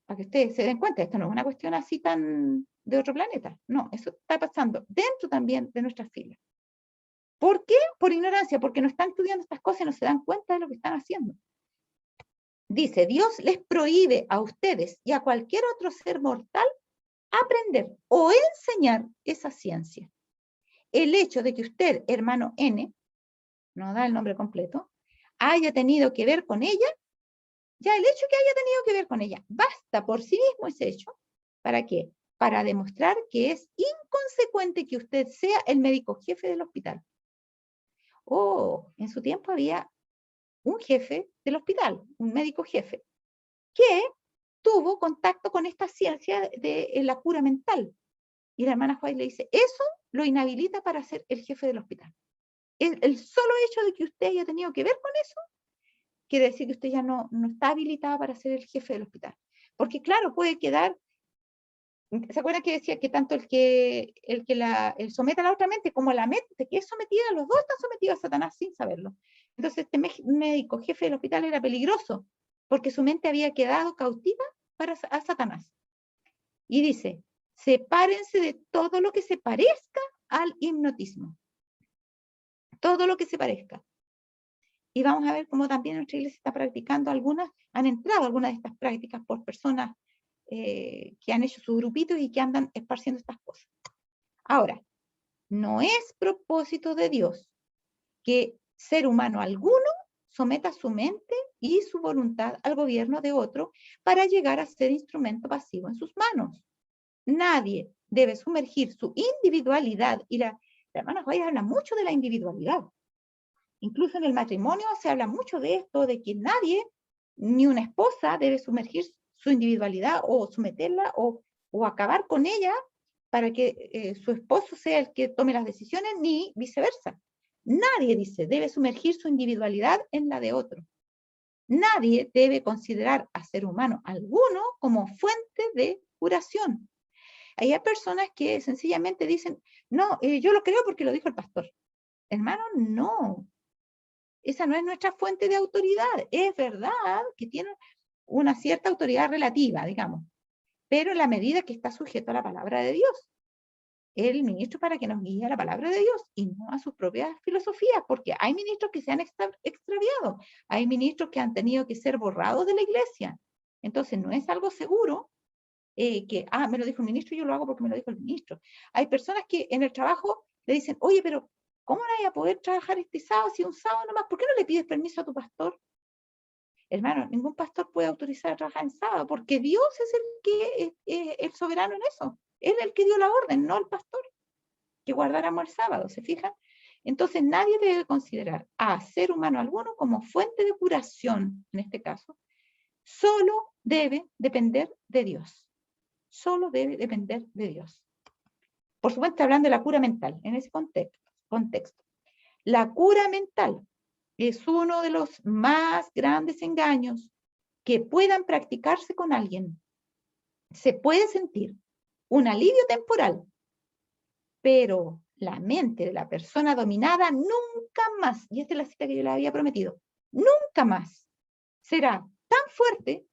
para que ustedes se den cuenta, esto no es una cuestión así tan de otro planeta. No, eso está pasando dentro también de nuestras filas. ¿Por qué? Por ignorancia, porque no están estudiando estas cosas y no se dan cuenta de lo que están haciendo. Dice, Dios les prohíbe a ustedes y a cualquier otro ser mortal aprender o enseñar esa ciencia. El hecho de que usted, hermano N, no da el nombre completo, haya tenido que ver con ella, ya el hecho que haya tenido que ver con ella, basta por sí mismo ese hecho. ¿Para qué? Para demostrar que es inconsecuente que usted sea el médico jefe del hospital. En su tiempo había un jefe del hospital, un médico jefe, que tuvo contacto con esta ciencia de la cura mental. Y la hermana White le dice, eso lo inhabilita para ser el jefe del hospital. El solo hecho de que usted haya tenido que ver con eso, quiere decir que usted ya no está habilitada para ser el jefe del hospital. Porque claro, puede quedar, ¿se acuerdan que decía que tanto el que somete a la otra mente como la mente que es sometida, los dos están sometidos a Satanás sin saberlo? Entonces este médico jefe del hospital era peligroso, porque su mente había quedado cautiva a Satanás. Y dice, sepárense de todo lo que se parezca al hipnotismo. Todo lo que se parezca. Y vamos a ver cómo también nuestra iglesia está practicando han entrado algunas de estas prácticas por personas que han hecho sus grupitos y que andan esparciendo estas cosas. Ahora, no es propósito de Dios que ser humano alguno someta su mente y su voluntad al gobierno de otro para llegar a ser instrumento pasivo en sus manos. Nadie debe sumergir su individualidad, y la hermana White habla mucho de la individualidad. Incluso en el matrimonio se habla mucho de esto, de que nadie, ni una esposa, debe sumergir su individualidad o someterla o acabar con ella para que su esposo sea el que tome las decisiones, ni viceversa. Nadie, dice, debe sumergir su individualidad en la de otro. Nadie debe considerar a ser humano alguno como fuente de curación. Hay personas que sencillamente dicen, no, yo lo creo porque lo dijo el pastor. Hermano, no. Esa no es nuestra fuente de autoridad. Es verdad que tiene una cierta autoridad relativa, digamos, pero en la medida que está sujeto a la palabra de Dios. El ministro para que nos guíe a la palabra de Dios y no a sus propias filosofías, porque hay ministros que se han extraviado, hay ministros que han tenido que ser borrados de la iglesia. Entonces no es algo seguro que, me lo dijo el ministro y yo lo hago porque me lo dijo el ministro. Hay personas que en el trabajo le dicen, oye, pero ¿cómo no voy a poder trabajar este sábado si un sábado nomás? ¿Por qué no le pides permiso a tu pastor? Hermano, ningún pastor puede autorizar a trabajar en sábado porque Dios es el que es el soberano en eso. Él es el que dio la orden, no el pastor, que guardáramos el sábado, ¿se fijan? Entonces nadie debe considerar a ser humano alguno como fuente de curación, en este caso. Solo debe depender de Dios. Solo debe depender de Dios. Por supuesto, hablando de la cura mental, en ese contexto. La cura mental es uno de los más grandes engaños que puedan practicarse con alguien. Se puede sentir un alivio temporal, pero la mente de la persona dominada nunca más, y esta es la cita que yo le había prometido, nunca más será tan fuerte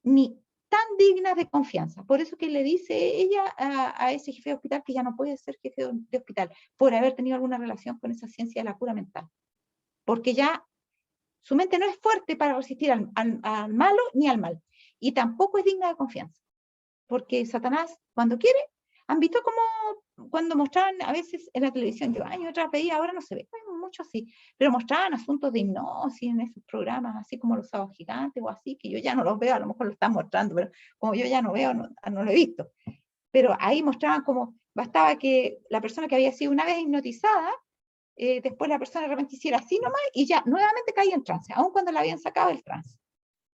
ni tan digna de confianza. Por eso que le dice ella a ese jefe de hospital que ya no puede ser jefe de hospital por haber tenido alguna relación con esa ciencia de la cura mental. Porque ya su mente no es fuerte para resistir al malo ni al mal. Y tampoco es digna de confianza. Porque Satanás, cuando quiere, han visto como cuando mostraban a veces en la televisión, yo años atrás veía, ahora no se ve mucho así, pero mostraban asuntos de hipnosis en esos programas, así como Los Sábados Gigantes o así, que yo ya no los veo, a lo mejor lo están mostrando, pero como yo ya no veo, no lo he visto. Pero ahí mostraban como bastaba que la persona que había sido una vez hipnotizada, después la persona de repente hiciera así nomás y ya nuevamente caía en trance, aun cuando la habían sacado del trance.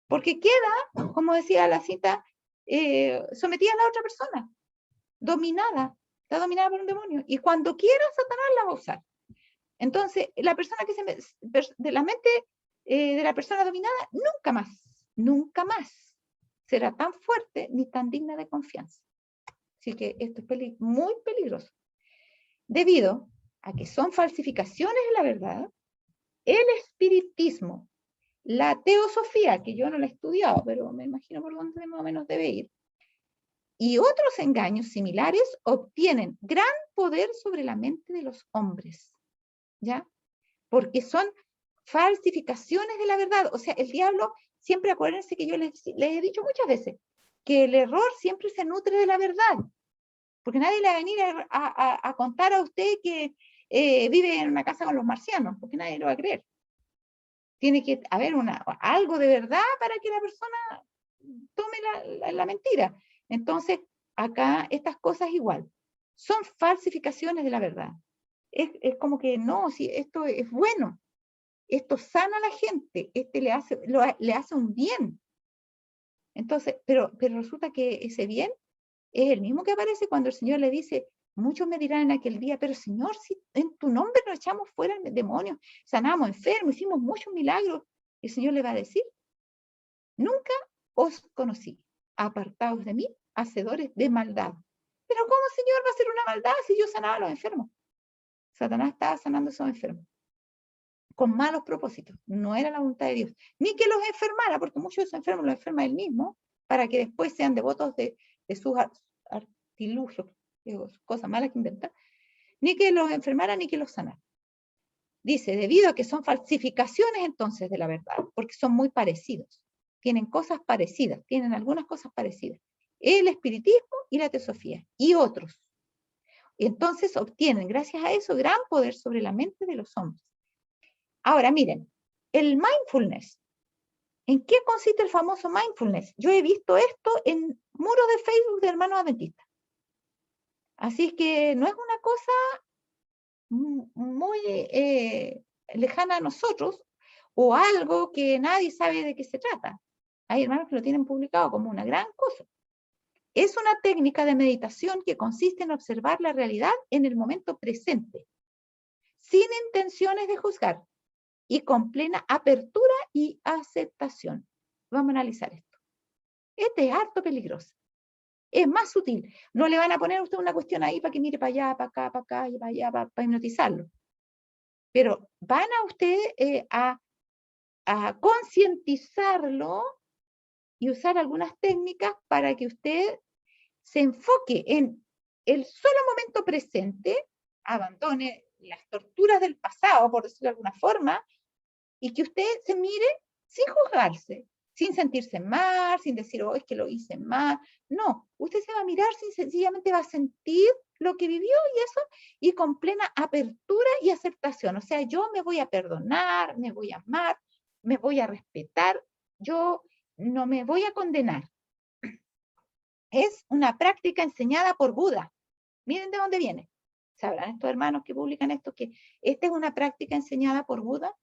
Porque queda, como decía la cita, sometida a la otra persona, dominada, está dominada por un demonio, y cuando quiera Satanás la va a usar. Entonces, la persona de la mente de la persona dominada, nunca más será tan fuerte ni tan digna de confianza. Así que esto es muy peligroso. Debido a que son falsificaciones de la verdad, el espiritismo, la teosofía, que yo no la he estudiado, pero me imagino por dónde más o menos debe ir, y otros engaños similares obtienen gran poder sobre la mente de los hombres, ¿ya? Porque son falsificaciones de la verdad. O sea, el diablo, siempre acuérdense que yo les he dicho muchas veces, que el error siempre se nutre de la verdad, porque nadie le va a venir a contar a usted que vive en una casa con los marcianos, porque nadie lo va a creer. Tiene que haber algo de verdad para que la persona tome la mentira. Entonces, acá estas cosas igual, son falsificaciones de la verdad. Es como que no, si esto es bueno, esto sana a la gente, le hace un bien. Entonces, pero resulta que ese bien es el mismo que aparece cuando el Señor le dice, muchos me dirán en aquel día, pero Señor, si en tu nombre nos echamos fuera demonios, sanamos enfermos, hicimos muchos milagros, el Señor le va a decir, nunca os conocí, apartados de mí, hacedores de maldad. Pero ¿cómo, Señor, va a hacer una maldad si yo sanaba a los enfermos? Satanás estaba sanando a esos enfermos con malos propósitos, no era la voluntad de Dios, ni que los enfermara, porque muchos de esos enfermos los enferma él mismo, para que después sean devotos de sus artilugios, cosas malas que inventan, ni que los enfermara ni que los sanara. Dice, debido a que son falsificaciones entonces de la verdad, porque son muy parecidos, tienen cosas parecidas, tienen algunas cosas parecidas, el espiritismo y la teosofía, y otros. Entonces obtienen, gracias a eso, gran poder sobre la mente de los hombres. Ahora, miren, el mindfulness. ¿En qué consiste el famoso mindfulness? Yo he visto esto en muros de Facebook de hermanos adventistas. Así es que no es una cosa muy lejana a nosotros o algo que nadie sabe de qué se trata. Hay hermanos que lo tienen publicado como una gran cosa. Es una técnica de meditación que consiste en observar la realidad en el momento presente, sin intenciones de juzgar y con plena apertura y aceptación. Vamos a analizar esto. Este es harto peligroso. Es más sutil. No le van a poner a usted una cuestión ahí para que mire para allá, para acá y para allá, para hipnotizarlo. Pero van a usted a concientizarlo y usar algunas técnicas para que usted se enfoque en el solo momento presente, abandone las torturas del pasado, por decirlo de alguna forma, y que usted se mire sin juzgarse, sin sentirse mal, sin decir, oh, es que lo hice mal. No, usted se va a mirar, sencillamente va a sentir lo que vivió y eso, y con plena apertura y aceptación. O sea, yo me voy a perdonar, me voy a amar, me voy a respetar, yo no me voy a condenar. Es una práctica enseñada por Buda. Miren de dónde viene. sabrán estos hermanos que publican esto, que esta es una práctica enseñada por Buda,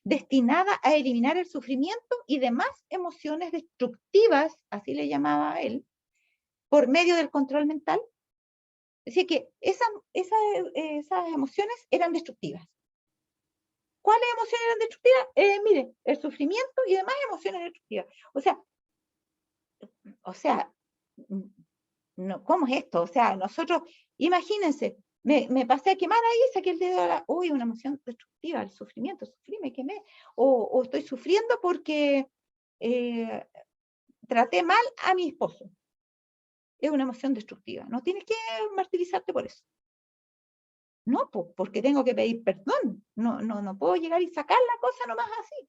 destinada a eliminar el sufrimiento y demás emociones destructivas, así le llamaba él, por medio del control mental. Es decir, que esas emociones eran destructivas. ¿Cuáles emociones eran destructivas? Mire, el sufrimiento y demás emociones destructivas. O sea, no, ¿cómo es esto? O sea, nosotros, imagínense, me pasé a quemar ahí, saqué el dedo, uy, una emoción destructiva, el sufrimiento, sufrí, me quemé, o estoy sufriendo porque traté mal a mi esposo. Es una emoción destructiva, no tienes que martirizarte por eso. No, porque tengo que pedir perdón, no puedo llegar y sacar la cosa nomás así.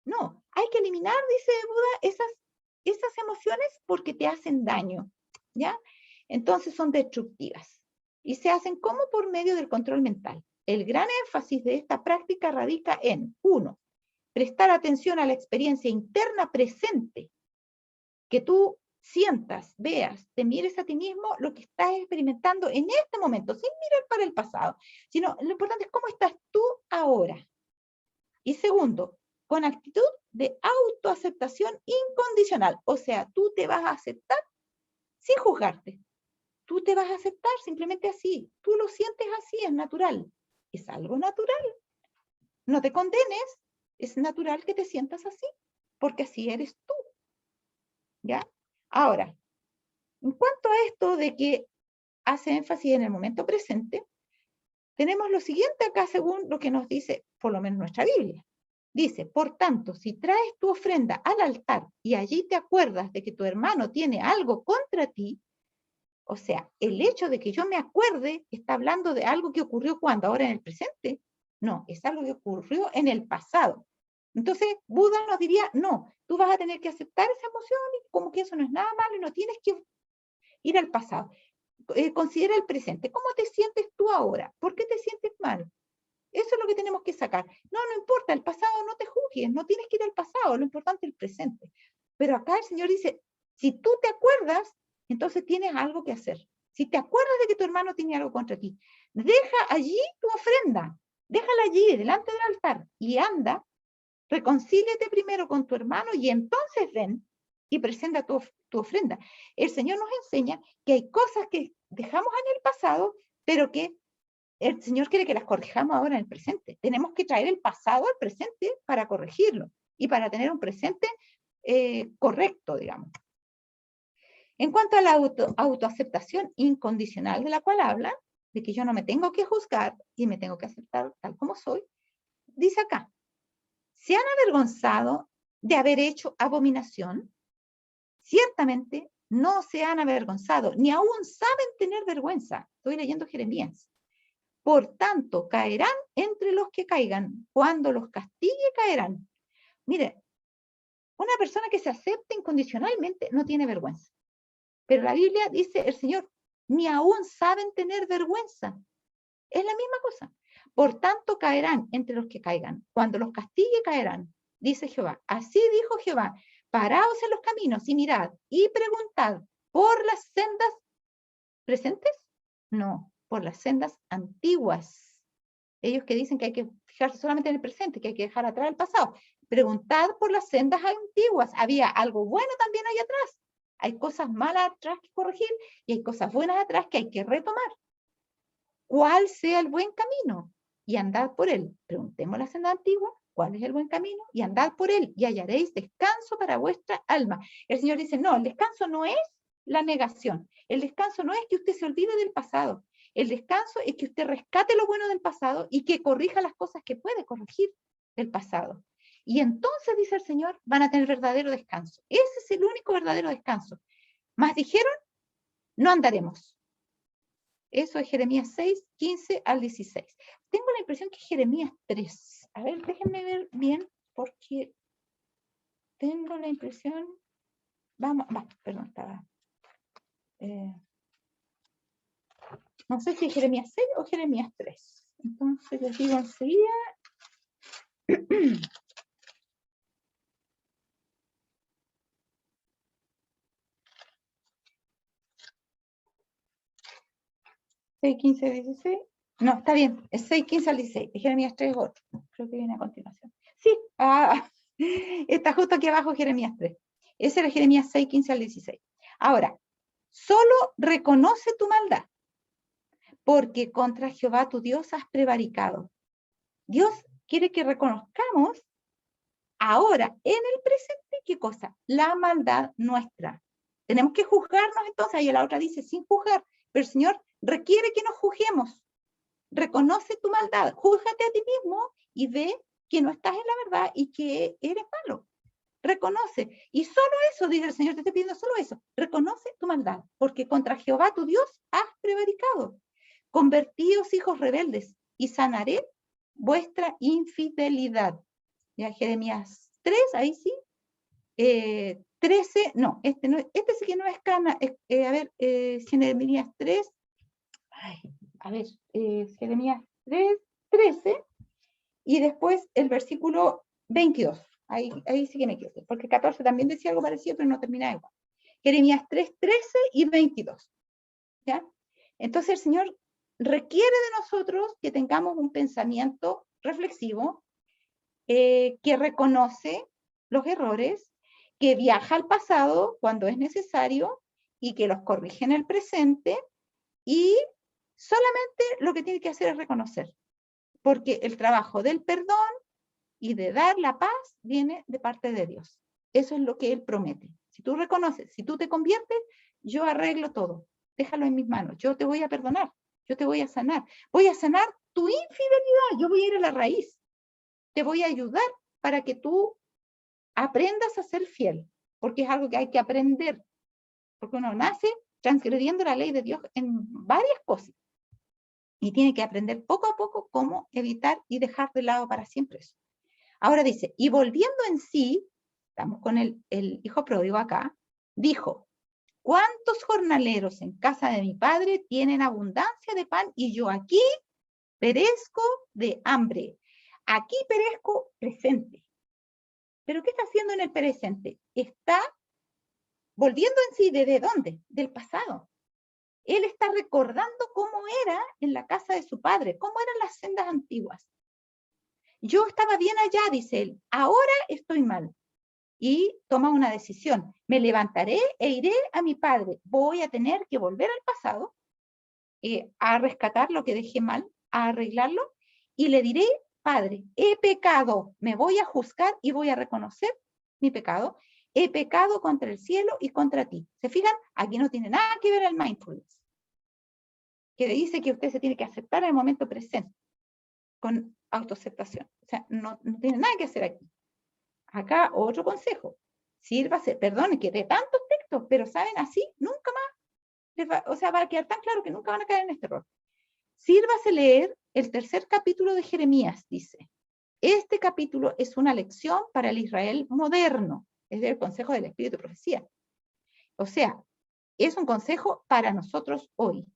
No, hay que eliminar, dice Buda, esas emociones porque te hacen daño, ¿ya? Entonces son destructivas. Y se hacen como por medio del control mental. El gran énfasis de esta práctica radica en, 1, prestar atención a la experiencia interna presente, que tú sientas, veas, te mires a ti mismo lo que estás experimentando en este momento, sin mirar para el pasado, sino lo importante es cómo estás tú ahora. Y 2, con actitud de autoaceptación incondicional, o sea, tú te vas a aceptar sin juzgarte. Tú te vas a aceptar simplemente así. Tú lo sientes así, es natural. Es algo natural. No te condenes, es natural que te sientas así, porque así eres tú. ¿Ya? Ahora, en cuanto a esto de que hace énfasis en el momento presente, tenemos lo siguiente acá según lo que nos dice, por lo menos nuestra Biblia. Dice, por tanto, si traes tu ofrenda al altar y allí te acuerdas de que tu hermano tiene algo contra ti, o sea, el hecho de que yo me acuerde está hablando de algo que ocurrió cuando, ahora en el presente. No, es algo que ocurrió en el pasado. Entonces, Buda nos diría, no, tú vas a tener que aceptar esa emoción y como que eso no es nada malo y no tienes que ir al pasado. Considera el presente. ¿Cómo te sientes tú ahora? ¿Por qué te sientes mal? Eso es lo que tenemos que sacar. No importa, el pasado no te juzgues, no tienes que ir al pasado, lo importante es el presente. Pero acá el Señor dice, si tú te acuerdas, entonces tienes algo que hacer. Si te acuerdas de que tu hermano tiene algo contra ti, deja allí tu ofrenda, déjala allí, delante del altar, y anda, reconcíliate primero con tu hermano y entonces ven y presenta tu ofrenda. El Señor nos enseña que hay cosas que dejamos en el pasado, pero que el Señor quiere que las corrijamos ahora en el presente. Tenemos que traer el pasado al presente para corregirlo y para tener un presente correcto, digamos. En cuanto a la autoaceptación incondicional de la cual habla, de que yo no me tengo que juzgar y me tengo que aceptar tal como soy, dice acá, ¿se han avergonzado de haber hecho abominación? Ciertamente no se han avergonzado, ni aún saben tener vergüenza. Estoy leyendo Jeremías. Por tanto, caerán entre los que caigan. Cuando los castigue, caerán. Mire, una persona que se acepta incondicionalmente no tiene vergüenza. Pero la Biblia dice, el Señor, ni aún saben tener vergüenza. Es la misma cosa. Por tanto, caerán entre los que caigan. Cuando los castigue, caerán. Dice Jehová. Así dijo Jehová. Paraos en los caminos y mirad y preguntad por las sendas presentes. No, por las sendas antiguas. Ellos que dicen que hay que fijarse solamente en el presente, que hay que dejar atrás el pasado. Preguntad por las sendas antiguas. Había algo bueno también ahí atrás. Hay cosas malas atrás que corregir y hay cosas buenas atrás que hay que retomar. ¿Cuál sea el buen camino? Y andad por él. Preguntemos la senda antigua, ¿cuál es el buen camino? Y andad por él y hallaréis descanso para vuestra alma. El Señor dice, no, el descanso no es la negación. El descanso no es que usted se olvide del pasado. El descanso es que usted rescate lo bueno del pasado y que corrija las cosas que puede corregir del pasado. Y entonces, dice el Señor, van a tener verdadero descanso. Ese es el único verdadero descanso. Más dijeron, no andaremos. Eso es Jeremías 6, 15 al 16. Tengo la impresión que es Jeremías 3. A ver, déjenme ver bien, porque tengo la impresión... perdón, estaba... no sé si es Jeremías 6 o Jeremías 3. Entonces les digo enseguida... 6, 15, 16. No, está bien, es 6, 15 al 16. Jeremías 3 es otro. Creo que viene a continuación. Sí, está justo aquí abajo Jeremías 3. Ese era Jeremías 6, 15 al 16. Ahora, solo reconoce tu maldad, porque contra Jehová tu Dios has prevaricado. Dios quiere que reconozcamos ahora, en el presente, ¿qué cosa? La maldad nuestra. Tenemos que juzgarnos entonces, ahí la otra dice, sin juzgar, pero el Señor requiere que nos juzguemos. Reconoce tu maldad, júzgate a ti mismo y ve que no estás en la verdad y que eres malo. Reconoce. Y solo eso, dice el Señor, te estoy pidiendo solo eso. Reconoce tu maldad, porque contra Jehová tu Dios has prevaricado. Convertíos hijos rebeldes y sanaré vuestra infidelidad. Ya Jeremías 3, ahí sí. 13, no, este sí que no es cana. A ver, Jeremías 3. Ay, a ver, Jeremías 3, 13. Y después el versículo 22. Ahí sí que me equivoqué, porque 14 también decía algo parecido, pero no terminaba igual. Jeremías 3, 13 y 22. ¿Ya? Entonces el Señor requiere de nosotros que tengamos un pensamiento reflexivo, que reconoce los errores, que viaja al pasado cuando es necesario y que los corrige en el presente, y solamente lo que tiene que hacer es reconocer, porque el trabajo del perdón y de dar la paz viene de parte de Dios. Eso es lo que Él promete. Si tú reconoces, si tú te conviertes, yo arreglo todo. Déjalo en mis manos. Yo te voy a perdonar. Yo te voy a sanar. Voy a sanar tu infidelidad. Yo voy a ir a la raíz. Te voy a ayudar para que tú aprendas a ser fiel, porque es algo que hay que aprender. Porque uno nace transgrediendo la ley de Dios en varias cosas. Y tiene que aprender poco a poco cómo evitar y dejar de lado para siempre eso. Ahora dice, y volviendo en sí, estamos con el hijo pródigo acá, dijo, ¿cuántos jornaleros en casa de mi padre tienen abundancia de pan y yo aquí perezco de hambre? Aquí perezco presente. ¿Pero qué está haciendo en el presente? Está volviendo en sí, ¿desde dónde? Del pasado. Él está recordando cómo era en la casa de su padre, cómo eran las sendas antiguas. Yo estaba bien allá, dice él, ahora estoy mal. Y toma una decisión. Me levantaré e iré a mi padre. Voy a tener que volver al pasado, a rescatar lo que dejé mal, a arreglarlo, y le diré, padre, he pecado, me voy a juzgar y voy a reconocer mi pecado. He pecado contra el cielo y contra ti. ¿Se fijan? Aquí no tiene nada que ver el mindfulness, que dice que usted se tiene que aceptar en el momento presente, con autoaceptación. O sea, no tiene nada que hacer aquí. Acá otro consejo, sírvase, perdone que de tantos textos, pero saben, así nunca más, va a quedar tan claro que nunca van a caer en este error. Sírvase leer el tercer capítulo de Jeremías, dice. Este capítulo es una lección para el Israel moderno, es el consejo del Espíritu de Profecía. O sea, es un consejo para nosotros hoy.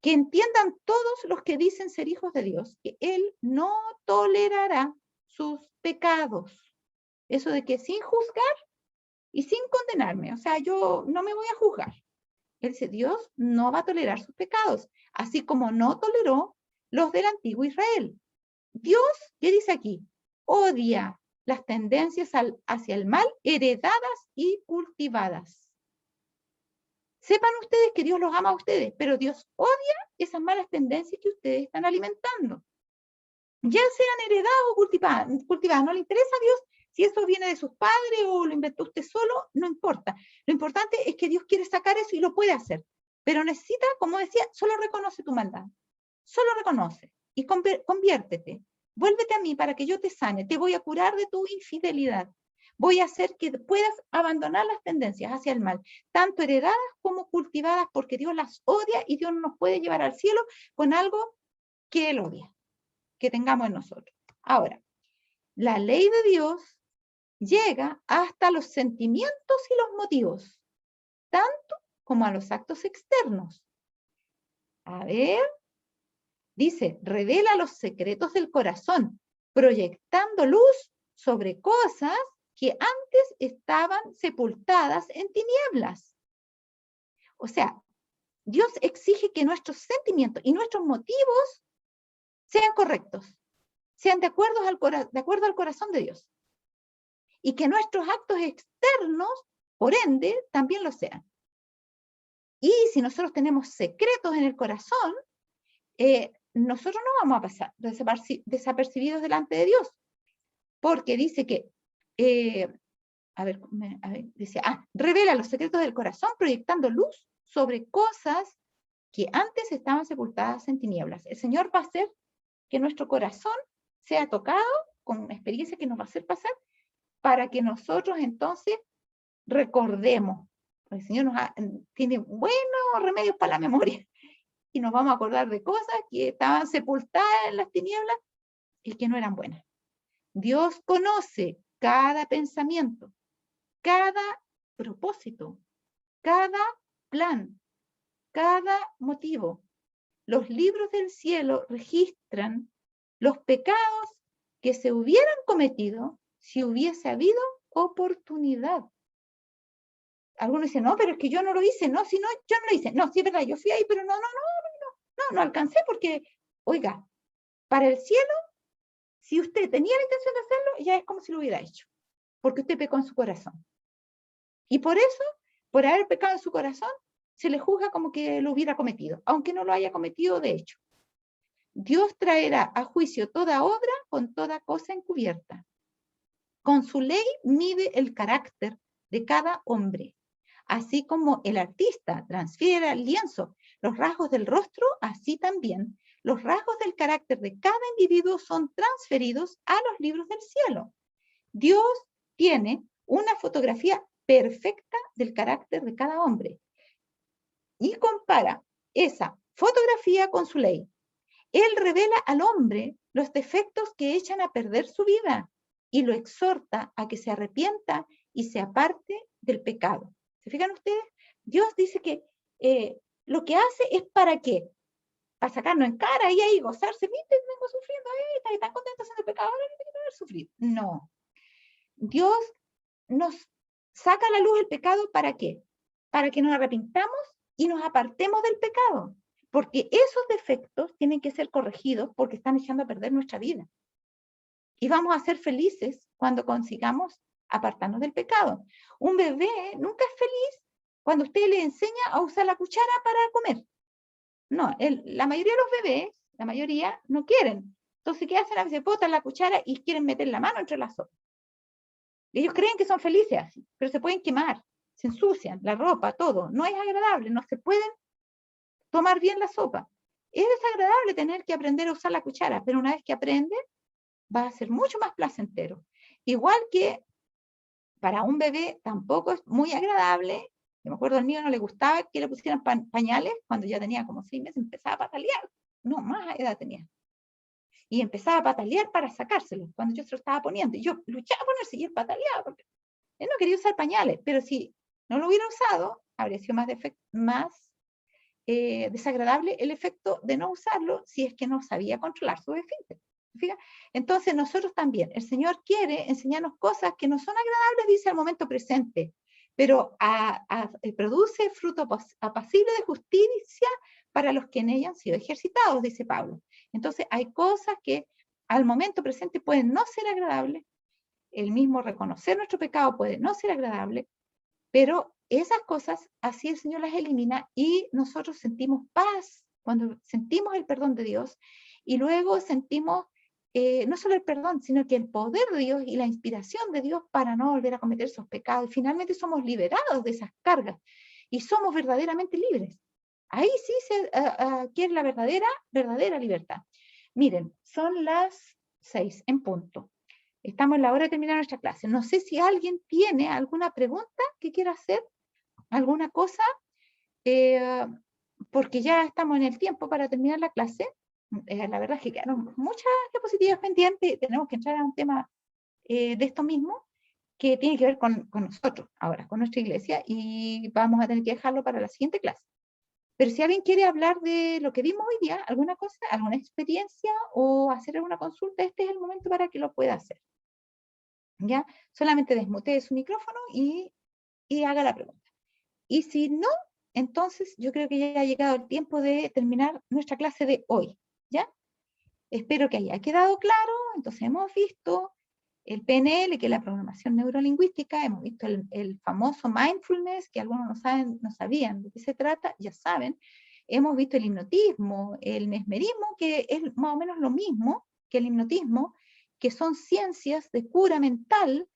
Que entiendan todos los que dicen ser hijos de Dios, que Él no tolerará sus pecados. Eso de que sin juzgar y sin condenarme, o sea, yo no me voy a juzgar. Él dice, Dios no va a tolerar sus pecados, así como no toleró los del antiguo Israel. Dios, ¿qué dice aquí? Odia las tendencias hacia el mal heredadas y cultivadas. Sepan ustedes que Dios los ama a ustedes, pero Dios odia esas malas tendencias que ustedes están alimentando. Ya sean heredadas o cultivadas, no le interesa a Dios si eso viene de sus padres o lo inventó usted solo, no importa. Lo importante es que Dios quiere sacar eso y lo puede hacer. Pero necesita, como decía, solo reconoce tu maldad. Solo reconoce y conviértete. Vuélvete a mí para que yo te sane. Te voy a curar de tu infidelidad. Voy a hacer que puedas abandonar las tendencias hacia el mal, tanto heredadas como cultivadas, porque Dios las odia y Dios no nos puede llevar al cielo con algo que Él odia, que tengamos en nosotros. Ahora, la ley de Dios llega hasta los sentimientos y los motivos, tanto como a los actos externos. A ver, dice, revela los secretos del corazón, proyectando luz sobre cosas que antes estaban sepultadas en tinieblas. O sea, Dios exige que nuestros sentimientos y nuestros motivos sean correctos, sean de acuerdo al corazón de Dios. Y que nuestros actos externos, por ende, también lo sean. Y si nosotros tenemos secretos en el corazón, nosotros no vamos a pasar desapercibidos delante de Dios. Porque dice que, dice, revela los secretos del corazón proyectando luz sobre cosas que antes estaban sepultadas en tinieblas. El Señor va a hacer que nuestro corazón sea tocado con una experiencia que nos va a hacer pasar para que nosotros entonces recordemos. El Señor tiene buenos remedios para la memoria y nos vamos a acordar de cosas que estaban sepultadas en las tinieblas y que no eran buenas. Dios conoce cada pensamiento, cada propósito, cada plan, cada motivo. Los libros del cielo registran los pecados que se hubieran cometido si hubiese habido oportunidad. Algunos dicen, no, pero es que yo no lo hice, no, si no, yo no lo hice. No, sí es verdad, yo fui ahí, pero no alcancé porque, oiga, para el cielo, si usted tenía la intención de hacerlo, ya es como si lo hubiera hecho, porque usted pecó en su corazón. Y por eso, por haber pecado en su corazón, se le juzga como que lo hubiera cometido, aunque no lo haya cometido de hecho. Dios traerá a juicio toda obra con toda cosa encubierta. Con su ley mide el carácter de cada hombre. Así como el artista transfiere al lienzo los rasgos del rostro, así también los rasgos del carácter de cada individuo son transferidos a los libros del cielo. Dios tiene una fotografía perfecta del carácter de cada hombre y compara esa fotografía con su ley. Él revela al hombre los defectos que echan a perder su vida y lo exhorta a que se arrepienta y se aparte del pecado. ¿Se fijan ustedes? Dios dice que lo que hace es para qué. Para sacarnos en cara y ahí gozarse. Viste, vengo sufriendo, está tan contento haciendo pecado, ahora no tengo que haber sufrido. No. Dios nos saca a la luz el pecado ¿para qué? Para que nos arrepintamos y nos apartemos del pecado. Porque esos defectos tienen que ser corregidos porque están echando a perder nuestra vida. Y vamos a ser felices cuando consigamos apartarnos del pecado. Un bebé nunca es feliz cuando usted le enseña a usar la cuchara para comer. No, la mayoría de los bebés, la mayoría, no quieren. Entonces, ¿qué hacen? A veces botan la cuchara y quieren meter la mano entre las sopas. Ellos creen que son felices así, pero se pueden quemar, se ensucian, la ropa, todo. No es agradable, no se pueden tomar bien la sopa. Es desagradable tener que aprender a usar la cuchara, pero una vez que aprende, va a ser mucho más placentero. Igual que para un bebé tampoco es muy agradable. Yo me acuerdo al mío no le gustaba que le pusieran pañales cuando ya tenía como 6 meses, empezaba a patalear. No, más edad tenía. Y empezaba a patalear para sacárselo cuando yo se lo estaba poniendo. Y yo luchaba a ponerse y él pataleaba porque él no quería usar pañales, pero si no lo hubiera usado, habría sido más desagradable el efecto de no usarlo si es que no sabía controlar su esfínter. Entonces nosotros también, el Señor quiere enseñarnos cosas que no son agradables, dice al momento presente, pero produce fruto apacible de justicia para los que en ella han sido ejercitados, dice Pablo. Entonces hay cosas que al momento presente pueden no ser agradables, el mismo reconocer nuestro pecado puede no ser agradable, pero esas cosas, así el Señor las elimina y nosotros sentimos paz cuando sentimos el perdón de Dios y luego sentimos no solo el perdón, sino que el poder de Dios y la inspiración de Dios para no volver a cometer esos pecados. Y finalmente somos liberados de esas cargas y somos verdaderamente libres. Ahí sí se quiere la verdadera libertad. Miren, son las 6 en punto. Estamos en la hora de terminar nuestra clase. No sé si alguien tiene alguna pregunta que quiera hacer, alguna cosa, porque ya estamos en el tiempo para terminar la clase. La verdad es que quedaron muchas diapositivas pendientes. Tenemos que entrar a un tema de esto mismo que tiene que ver con nosotros ahora, con nuestra iglesia, y vamos a tener que dejarlo para la siguiente clase. Pero si alguien quiere hablar de lo que vimos hoy día, alguna cosa, alguna experiencia o hacer alguna consulta, este es el momento para que lo pueda hacer. ¿Ya? Solamente desmutee su micrófono y haga la pregunta. Y si no, entonces yo creo que ya ha llegado el tiempo de terminar nuestra clase de hoy, ¿ya? Espero que haya quedado claro. Entonces hemos visto el PNL, que es la programación neurolingüística, hemos visto el famoso mindfulness, que algunos no saben, no sabían de qué se trata, ya saben. Hemos visto el hipnotismo, el mesmerismo, que es más o menos lo mismo que el hipnotismo, que son ciencias de cura mental,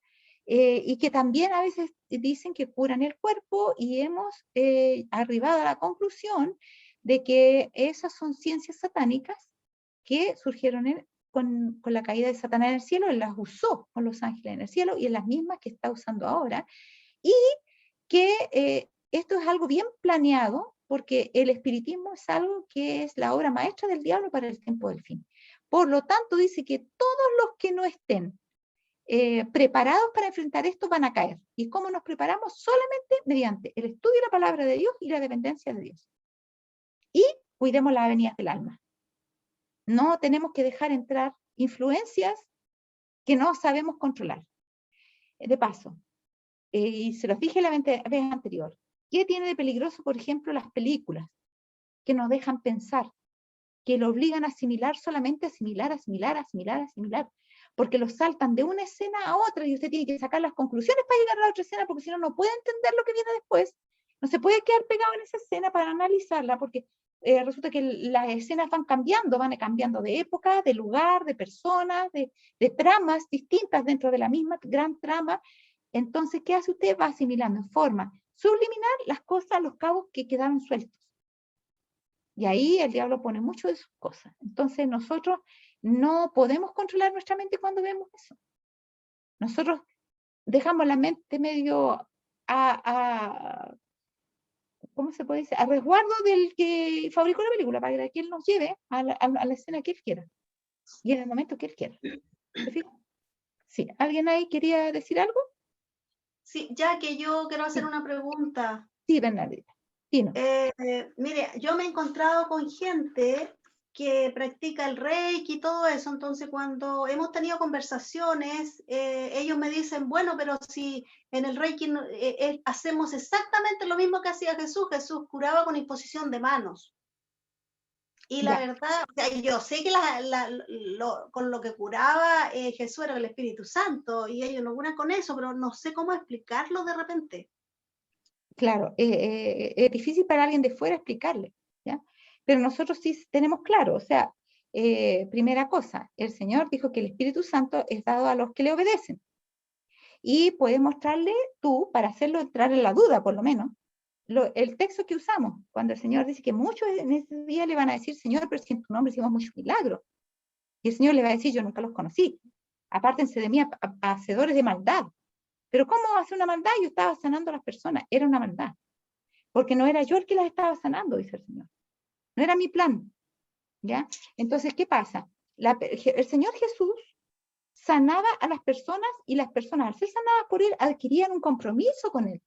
y que también a veces dicen que curan el cuerpo, y hemos arribado a la conclusión de que esas son ciencias satánicas que surgieron con la caída de Satanás en el cielo. Él las usó con los ángeles en el cielo, y es las mismas que está usando ahora, y que esto es algo bien planeado, porque el espiritismo es algo que es la obra maestra del diablo para el tiempo del fin. Por lo tanto, dice que todos los que no estén preparados para enfrentar esto van a caer. ¿Y cómo nos preparamos? Solamente mediante el estudio de la palabra de Dios y la dependencia de Dios. Y cuidemos las avenidas del alma. No tenemos que dejar entrar influencias que no sabemos controlar. De paso, y se los dije la vez anterior, ¿qué tiene de peligroso, por ejemplo, las películas que nos dejan pensar, que lo obligan a asimilar, solamente asimilar, porque lo saltan de una escena a otra y usted tiene que sacar las conclusiones para llegar a la otra escena, porque si no, no puede entender lo que viene después. No se puede quedar pegado en esa escena para analizarla, porque resulta que las escenas van cambiando de época, de lugar, de personas, de tramas distintas dentro de la misma gran trama. Entonces, ¿qué hace usted? Va asimilando en forma subliminal las cosas, los cabos que quedaron sueltos. Y ahí el diablo pone mucho de sus cosas. Entonces nosotros no podemos controlar nuestra mente cuando vemos eso. Nosotros dejamos la mente medio ¿cómo se puede decir? A resguardo del que fabricó la película, para que él nos lleve a la escena que él quiera. Y en el momento que él quiera. ¿Se fijan? Sí. ¿Alguien ahí quería decir algo? Sí, ya que yo quiero hacer Sí. una pregunta. Sí, Bernadette. Sí, no. Mire, yo me he encontrado con gente que practica el Reiki y todo eso, entonces cuando hemos tenido conversaciones, ellos me dicen, bueno, pero si en el Reiki hacemos exactamente lo mismo que hacía Jesús, Jesús curaba con imposición de manos. Y la Ya. verdad, o sea, yo sé que con lo que curaba Jesús era el Espíritu Santo, y ellos no curan con eso, pero no sé cómo explicarlo de repente. Claro, es difícil para alguien de fuera explicarle, ¿ya? Pero nosotros sí tenemos claro, o sea, primera cosa, el Señor dijo que el Espíritu Santo es dado a los que le obedecen. Y puedes mostrarle tú, para hacerlo entrar en la duda, por lo menos, el texto que usamos, cuando el Señor dice que muchos en ese día le van a decir, Señor, pero si en tu nombre hicimos muchos milagros. Y el Señor le va a decir, yo nunca los conocí. Apártense de mí, hacedores de maldad. Pero ¿cómo hace una maldad? Yo estaba sanando a las personas, era una maldad. Porque no era yo el que las estaba sanando, dice el Señor. No era mi plan, ¿ya? Entonces, ¿qué pasa? El Señor Jesús sanaba a las personas, y las personas, al ser sanadas por Él, adquirían un compromiso con Él.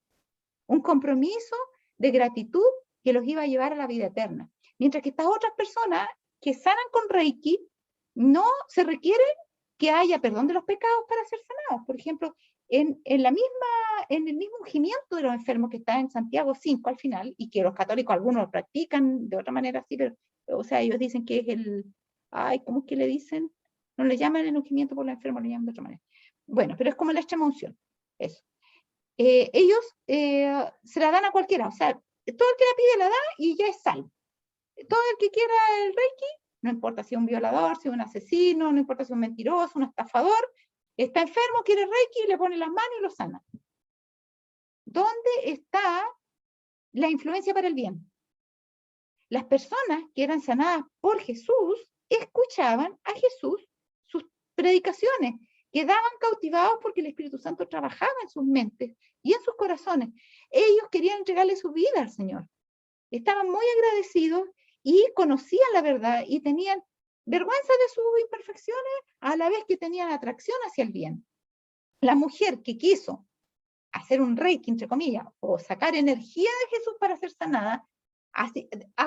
Un compromiso de gratitud que los iba a llevar a la vida eterna. Mientras que estas otras personas que sanan con Reiki, no se requiere que haya perdón de los pecados para ser sanados. Por ejemplo, en el mismo ungimiento de los enfermos que está en Santiago 5 al final, y que los católicos algunos lo practican de otra manera así, pero, o sea, ellos dicen que es ¿cómo es que le dicen? No le llaman el ungimiento por los enfermos, le llaman de otra manera. Bueno, pero es como la extrema unción, eso. Ellos se la dan a cualquiera, o sea, todo el que la pide la da y ya es salvo. Todo el que quiera el Reiki, no importa si es un violador, si es un asesino, no importa si es un mentiroso, un estafador, está enfermo, quiere Reiki, le pone las manos y lo sana. ¿Dónde está la influencia para el bien? Las personas que eran sanadas por Jesús escuchaban a Jesús, sus predicaciones, quedaban cautivados porque el Espíritu Santo trabajaba en sus mentes y en sus corazones. Ellos querían entregarle su vida al Señor. Estaban muy agradecidos y conocían la verdad y tenían vergüenza de sus imperfecciones, a la vez que tenían atracción hacia el bien. La mujer que quiso hacer un reiki, entre comillas, o sacar energía de Jesús para ser sanada,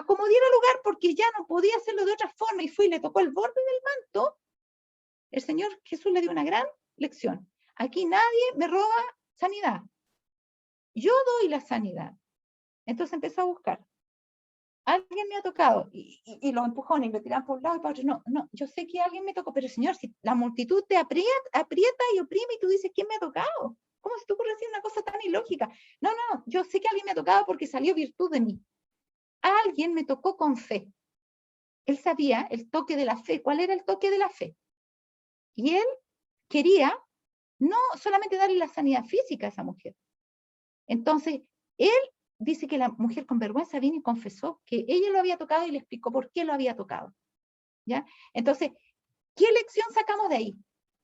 como diera lugar, porque ya no podía hacerlo de otra forma, y fue y le tocó el borde del manto, el Señor Jesús le dio una gran lección. Aquí nadie me roba sanidad. Yo doy la sanidad. Entonces empezó a buscar. Alguien me ha tocado, y los empujones, y lo tiran por un lado y para otro. No, yo sé que alguien me tocó, pero Señor, si la multitud te aprieta y oprime y tú dices, ¿quién me ha tocado? ¿Cómo se te ocurre decir una cosa tan ilógica? No, yo sé que alguien me ha tocado porque salió virtud de mí. Alguien me tocó con fe. Él sabía el toque de la fe. ¿Cuál era el toque de la fe? Y él quería no solamente darle la sanidad física a esa mujer. Entonces, él dice que la mujer con vergüenza vino y confesó que ella lo había tocado y le explicó por qué lo había tocado. ¿Ya? Entonces, ¿qué lección sacamos de ahí?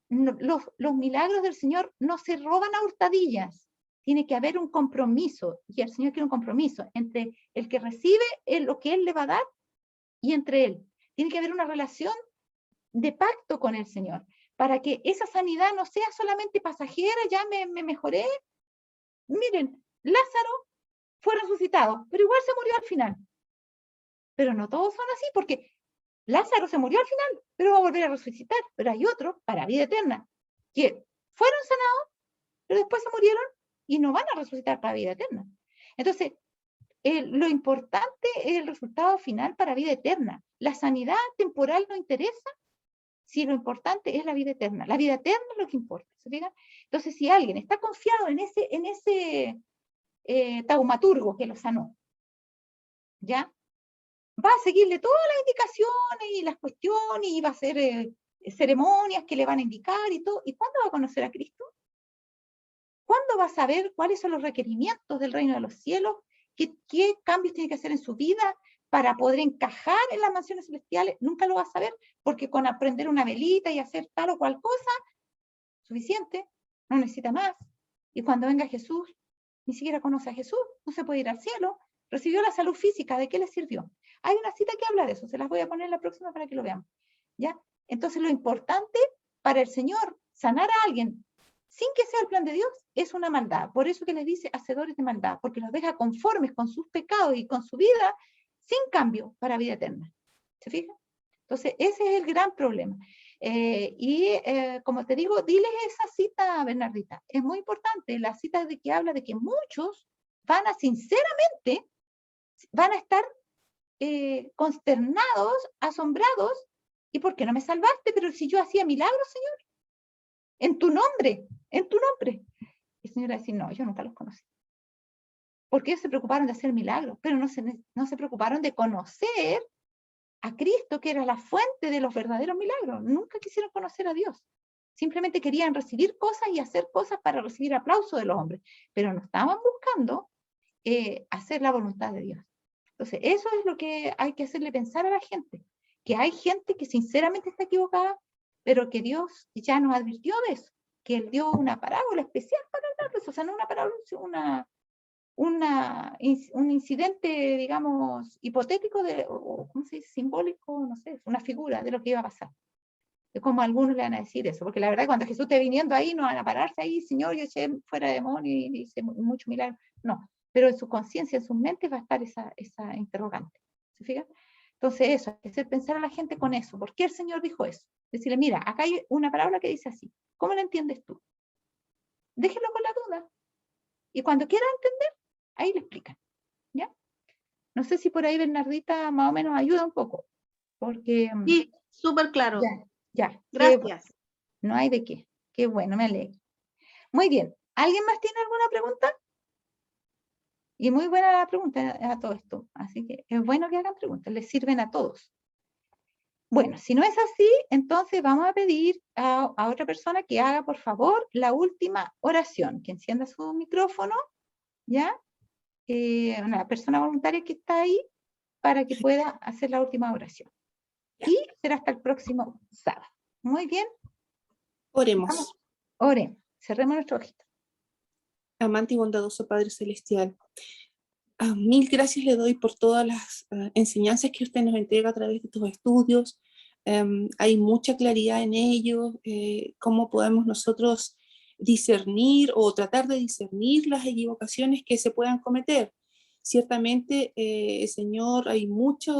Los milagros del Señor no se roban a hurtadillas. Tiene que haber un compromiso, y el Señor quiere un compromiso entre el que recibe lo que Él le va a dar y entre Él. Tiene que haber una relación de pacto con el Señor, para que esa sanidad no sea solamente pasajera, ya me mejoré. Miren, Lázaro fue resucitado, pero igual se murió al final. Pero no todos son así, porque Lázaro se murió al final, pero va a volver a resucitar. Pero hay otros para vida eterna, que fueron sanados, pero después se murieron y no van a resucitar para vida eterna. Entonces, lo importante es el resultado final para vida eterna. La sanidad temporal no interesa si lo importante es la vida eterna. La vida eterna es lo que importa. ¿Se fijan? Entonces, si alguien está confiado en ese taumaturgo que lo sanó, ¿ya? Va a seguirle todas las indicaciones y las cuestiones y va a hacer ceremonias que le van a indicar y todo. ¿Y cuándo va a conocer a Cristo? ¿Cuándo va a saber cuáles son los requerimientos del reino de los cielos? ¿Qué cambios tiene que hacer en su vida para poder encajar en las mansiones celestiales? Nunca lo va a saber, porque con aprender una velita y hacer tal o cual cosa, suficiente, no necesita más. Y cuando venga Jesús, ni siquiera conoce a Jesús, no se puede ir al cielo, recibió la salud física, ¿de qué le sirvió? Hay una cita que habla de eso, se las voy a poner en la próxima para que lo vean. ¿Ya? Entonces lo importante para el Señor, sanar a alguien, sin que sea el plan de Dios, es una maldad. Por eso que les dice hacedores de maldad, porque los deja conformes con sus pecados y con su vida, sin cambio para vida eterna. ¿Se fijan? Entonces ese es el gran problema. Como te digo, diles esa cita, Bernardita. Es muy importante, la cita de que habla de que muchos van a sinceramente, van a estar consternados, asombrados, ¿y por qué no me salvaste? Pero si yo hacía milagros, Señor, en tu nombre. Y el Señor va a decir, no, yo nunca los conocí. Porque ellos se preocuparon de hacer milagros, pero no se preocuparon de conocer a Cristo, que era la fuente de los verdaderos milagros. Nunca quisieron conocer a Dios. Simplemente querían recibir cosas y hacer cosas para recibir aplauso de los hombres, pero no estaban buscando hacer la voluntad de Dios. Entonces, eso es lo que hay que hacerle pensar a la gente, que hay gente que sinceramente está equivocada, pero que Dios ya nos advirtió de eso, que Él dio una parábola especial para hablar de eso, o sea, no una parábola, un incidente, digamos, hipotético, ¿cómo se dice? Simbólico, no sé, una figura de lo que iba a pasar. Es como algunos le van a decir eso, porque la verdad cuando Jesús esté viniendo ahí, no van a pararse ahí, Señor, yo eché fuera demonio y hice mucho milagro. No, pero en su conciencia, en sus mentes va a estar esa interrogante. ¿Se fijan? Entonces eso, hay que hacer pensar a la gente con eso. ¿Por qué el Señor dijo eso? Decirle, mira, acá hay una palabra que dice así. ¿Cómo lo entiendes tú? Déjenlo con la duda. Y cuando quiera entender, ahí le explican. ¿Ya? No sé si por ahí Bernardita más o menos ayuda un poco. Porque... Sí, súper claro. Ya. Gracias. No hay de qué. Qué bueno, me alegro. Muy bien. ¿Alguien más tiene alguna pregunta? Y muy buena la pregunta a todo esto. Así que es bueno que hagan preguntas, les sirven a todos. Bueno, si no es así, entonces vamos a pedir a otra persona que haga, por favor, la última oración, que encienda su micrófono, ¿ya? Una persona voluntaria que está ahí para que pueda hacer la última oración. Y será hasta el próximo sábado. Muy bien. Oremos. Vamos, oremos. Cerremos nuestro ojito. Amante y bondadoso Padre Celestial, mil gracias le doy por todas las enseñanzas que usted nos entrega a través de estos estudios. Hay mucha claridad en ellos, cómo podemos nosotros discernir o tratar de discernir las equivocaciones que se puedan cometer. Ciertamente, Señor, hay mucha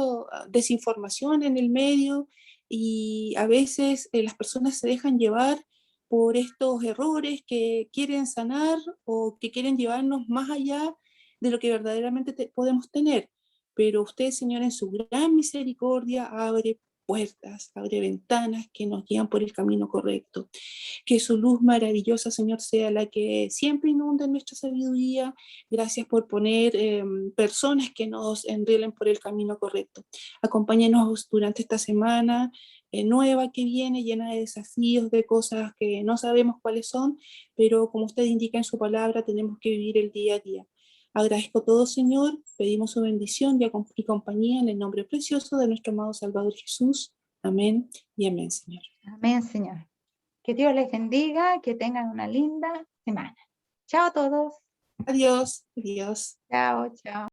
desinformación en el medio y a veces las personas se dejan llevar por estos errores que quieren sanar o que quieren llevarnos más allá de lo que verdaderamente podemos tener. Pero usted, Señor, en su gran misericordia, abre puertas, abre ventanas que nos guían por el camino correcto. Que su luz maravillosa, Señor, sea la que siempre inunde nuestra sabiduría. Gracias por poner personas que nos enrielen por el camino correcto. Acompáñenos durante esta semana nueva que viene, llena de desafíos, de cosas que no sabemos cuáles son, pero como usted indica en su palabra, tenemos que vivir el día a día. Agradezco todo, Señor, pedimos su bendición y compañía en el nombre precioso de nuestro amado Salvador Jesús. Amén y amén, Señor. Amén, Señor. Que Dios les bendiga, que tengan una linda semana. Chao a todos. Adiós, adiós. Chao, chao.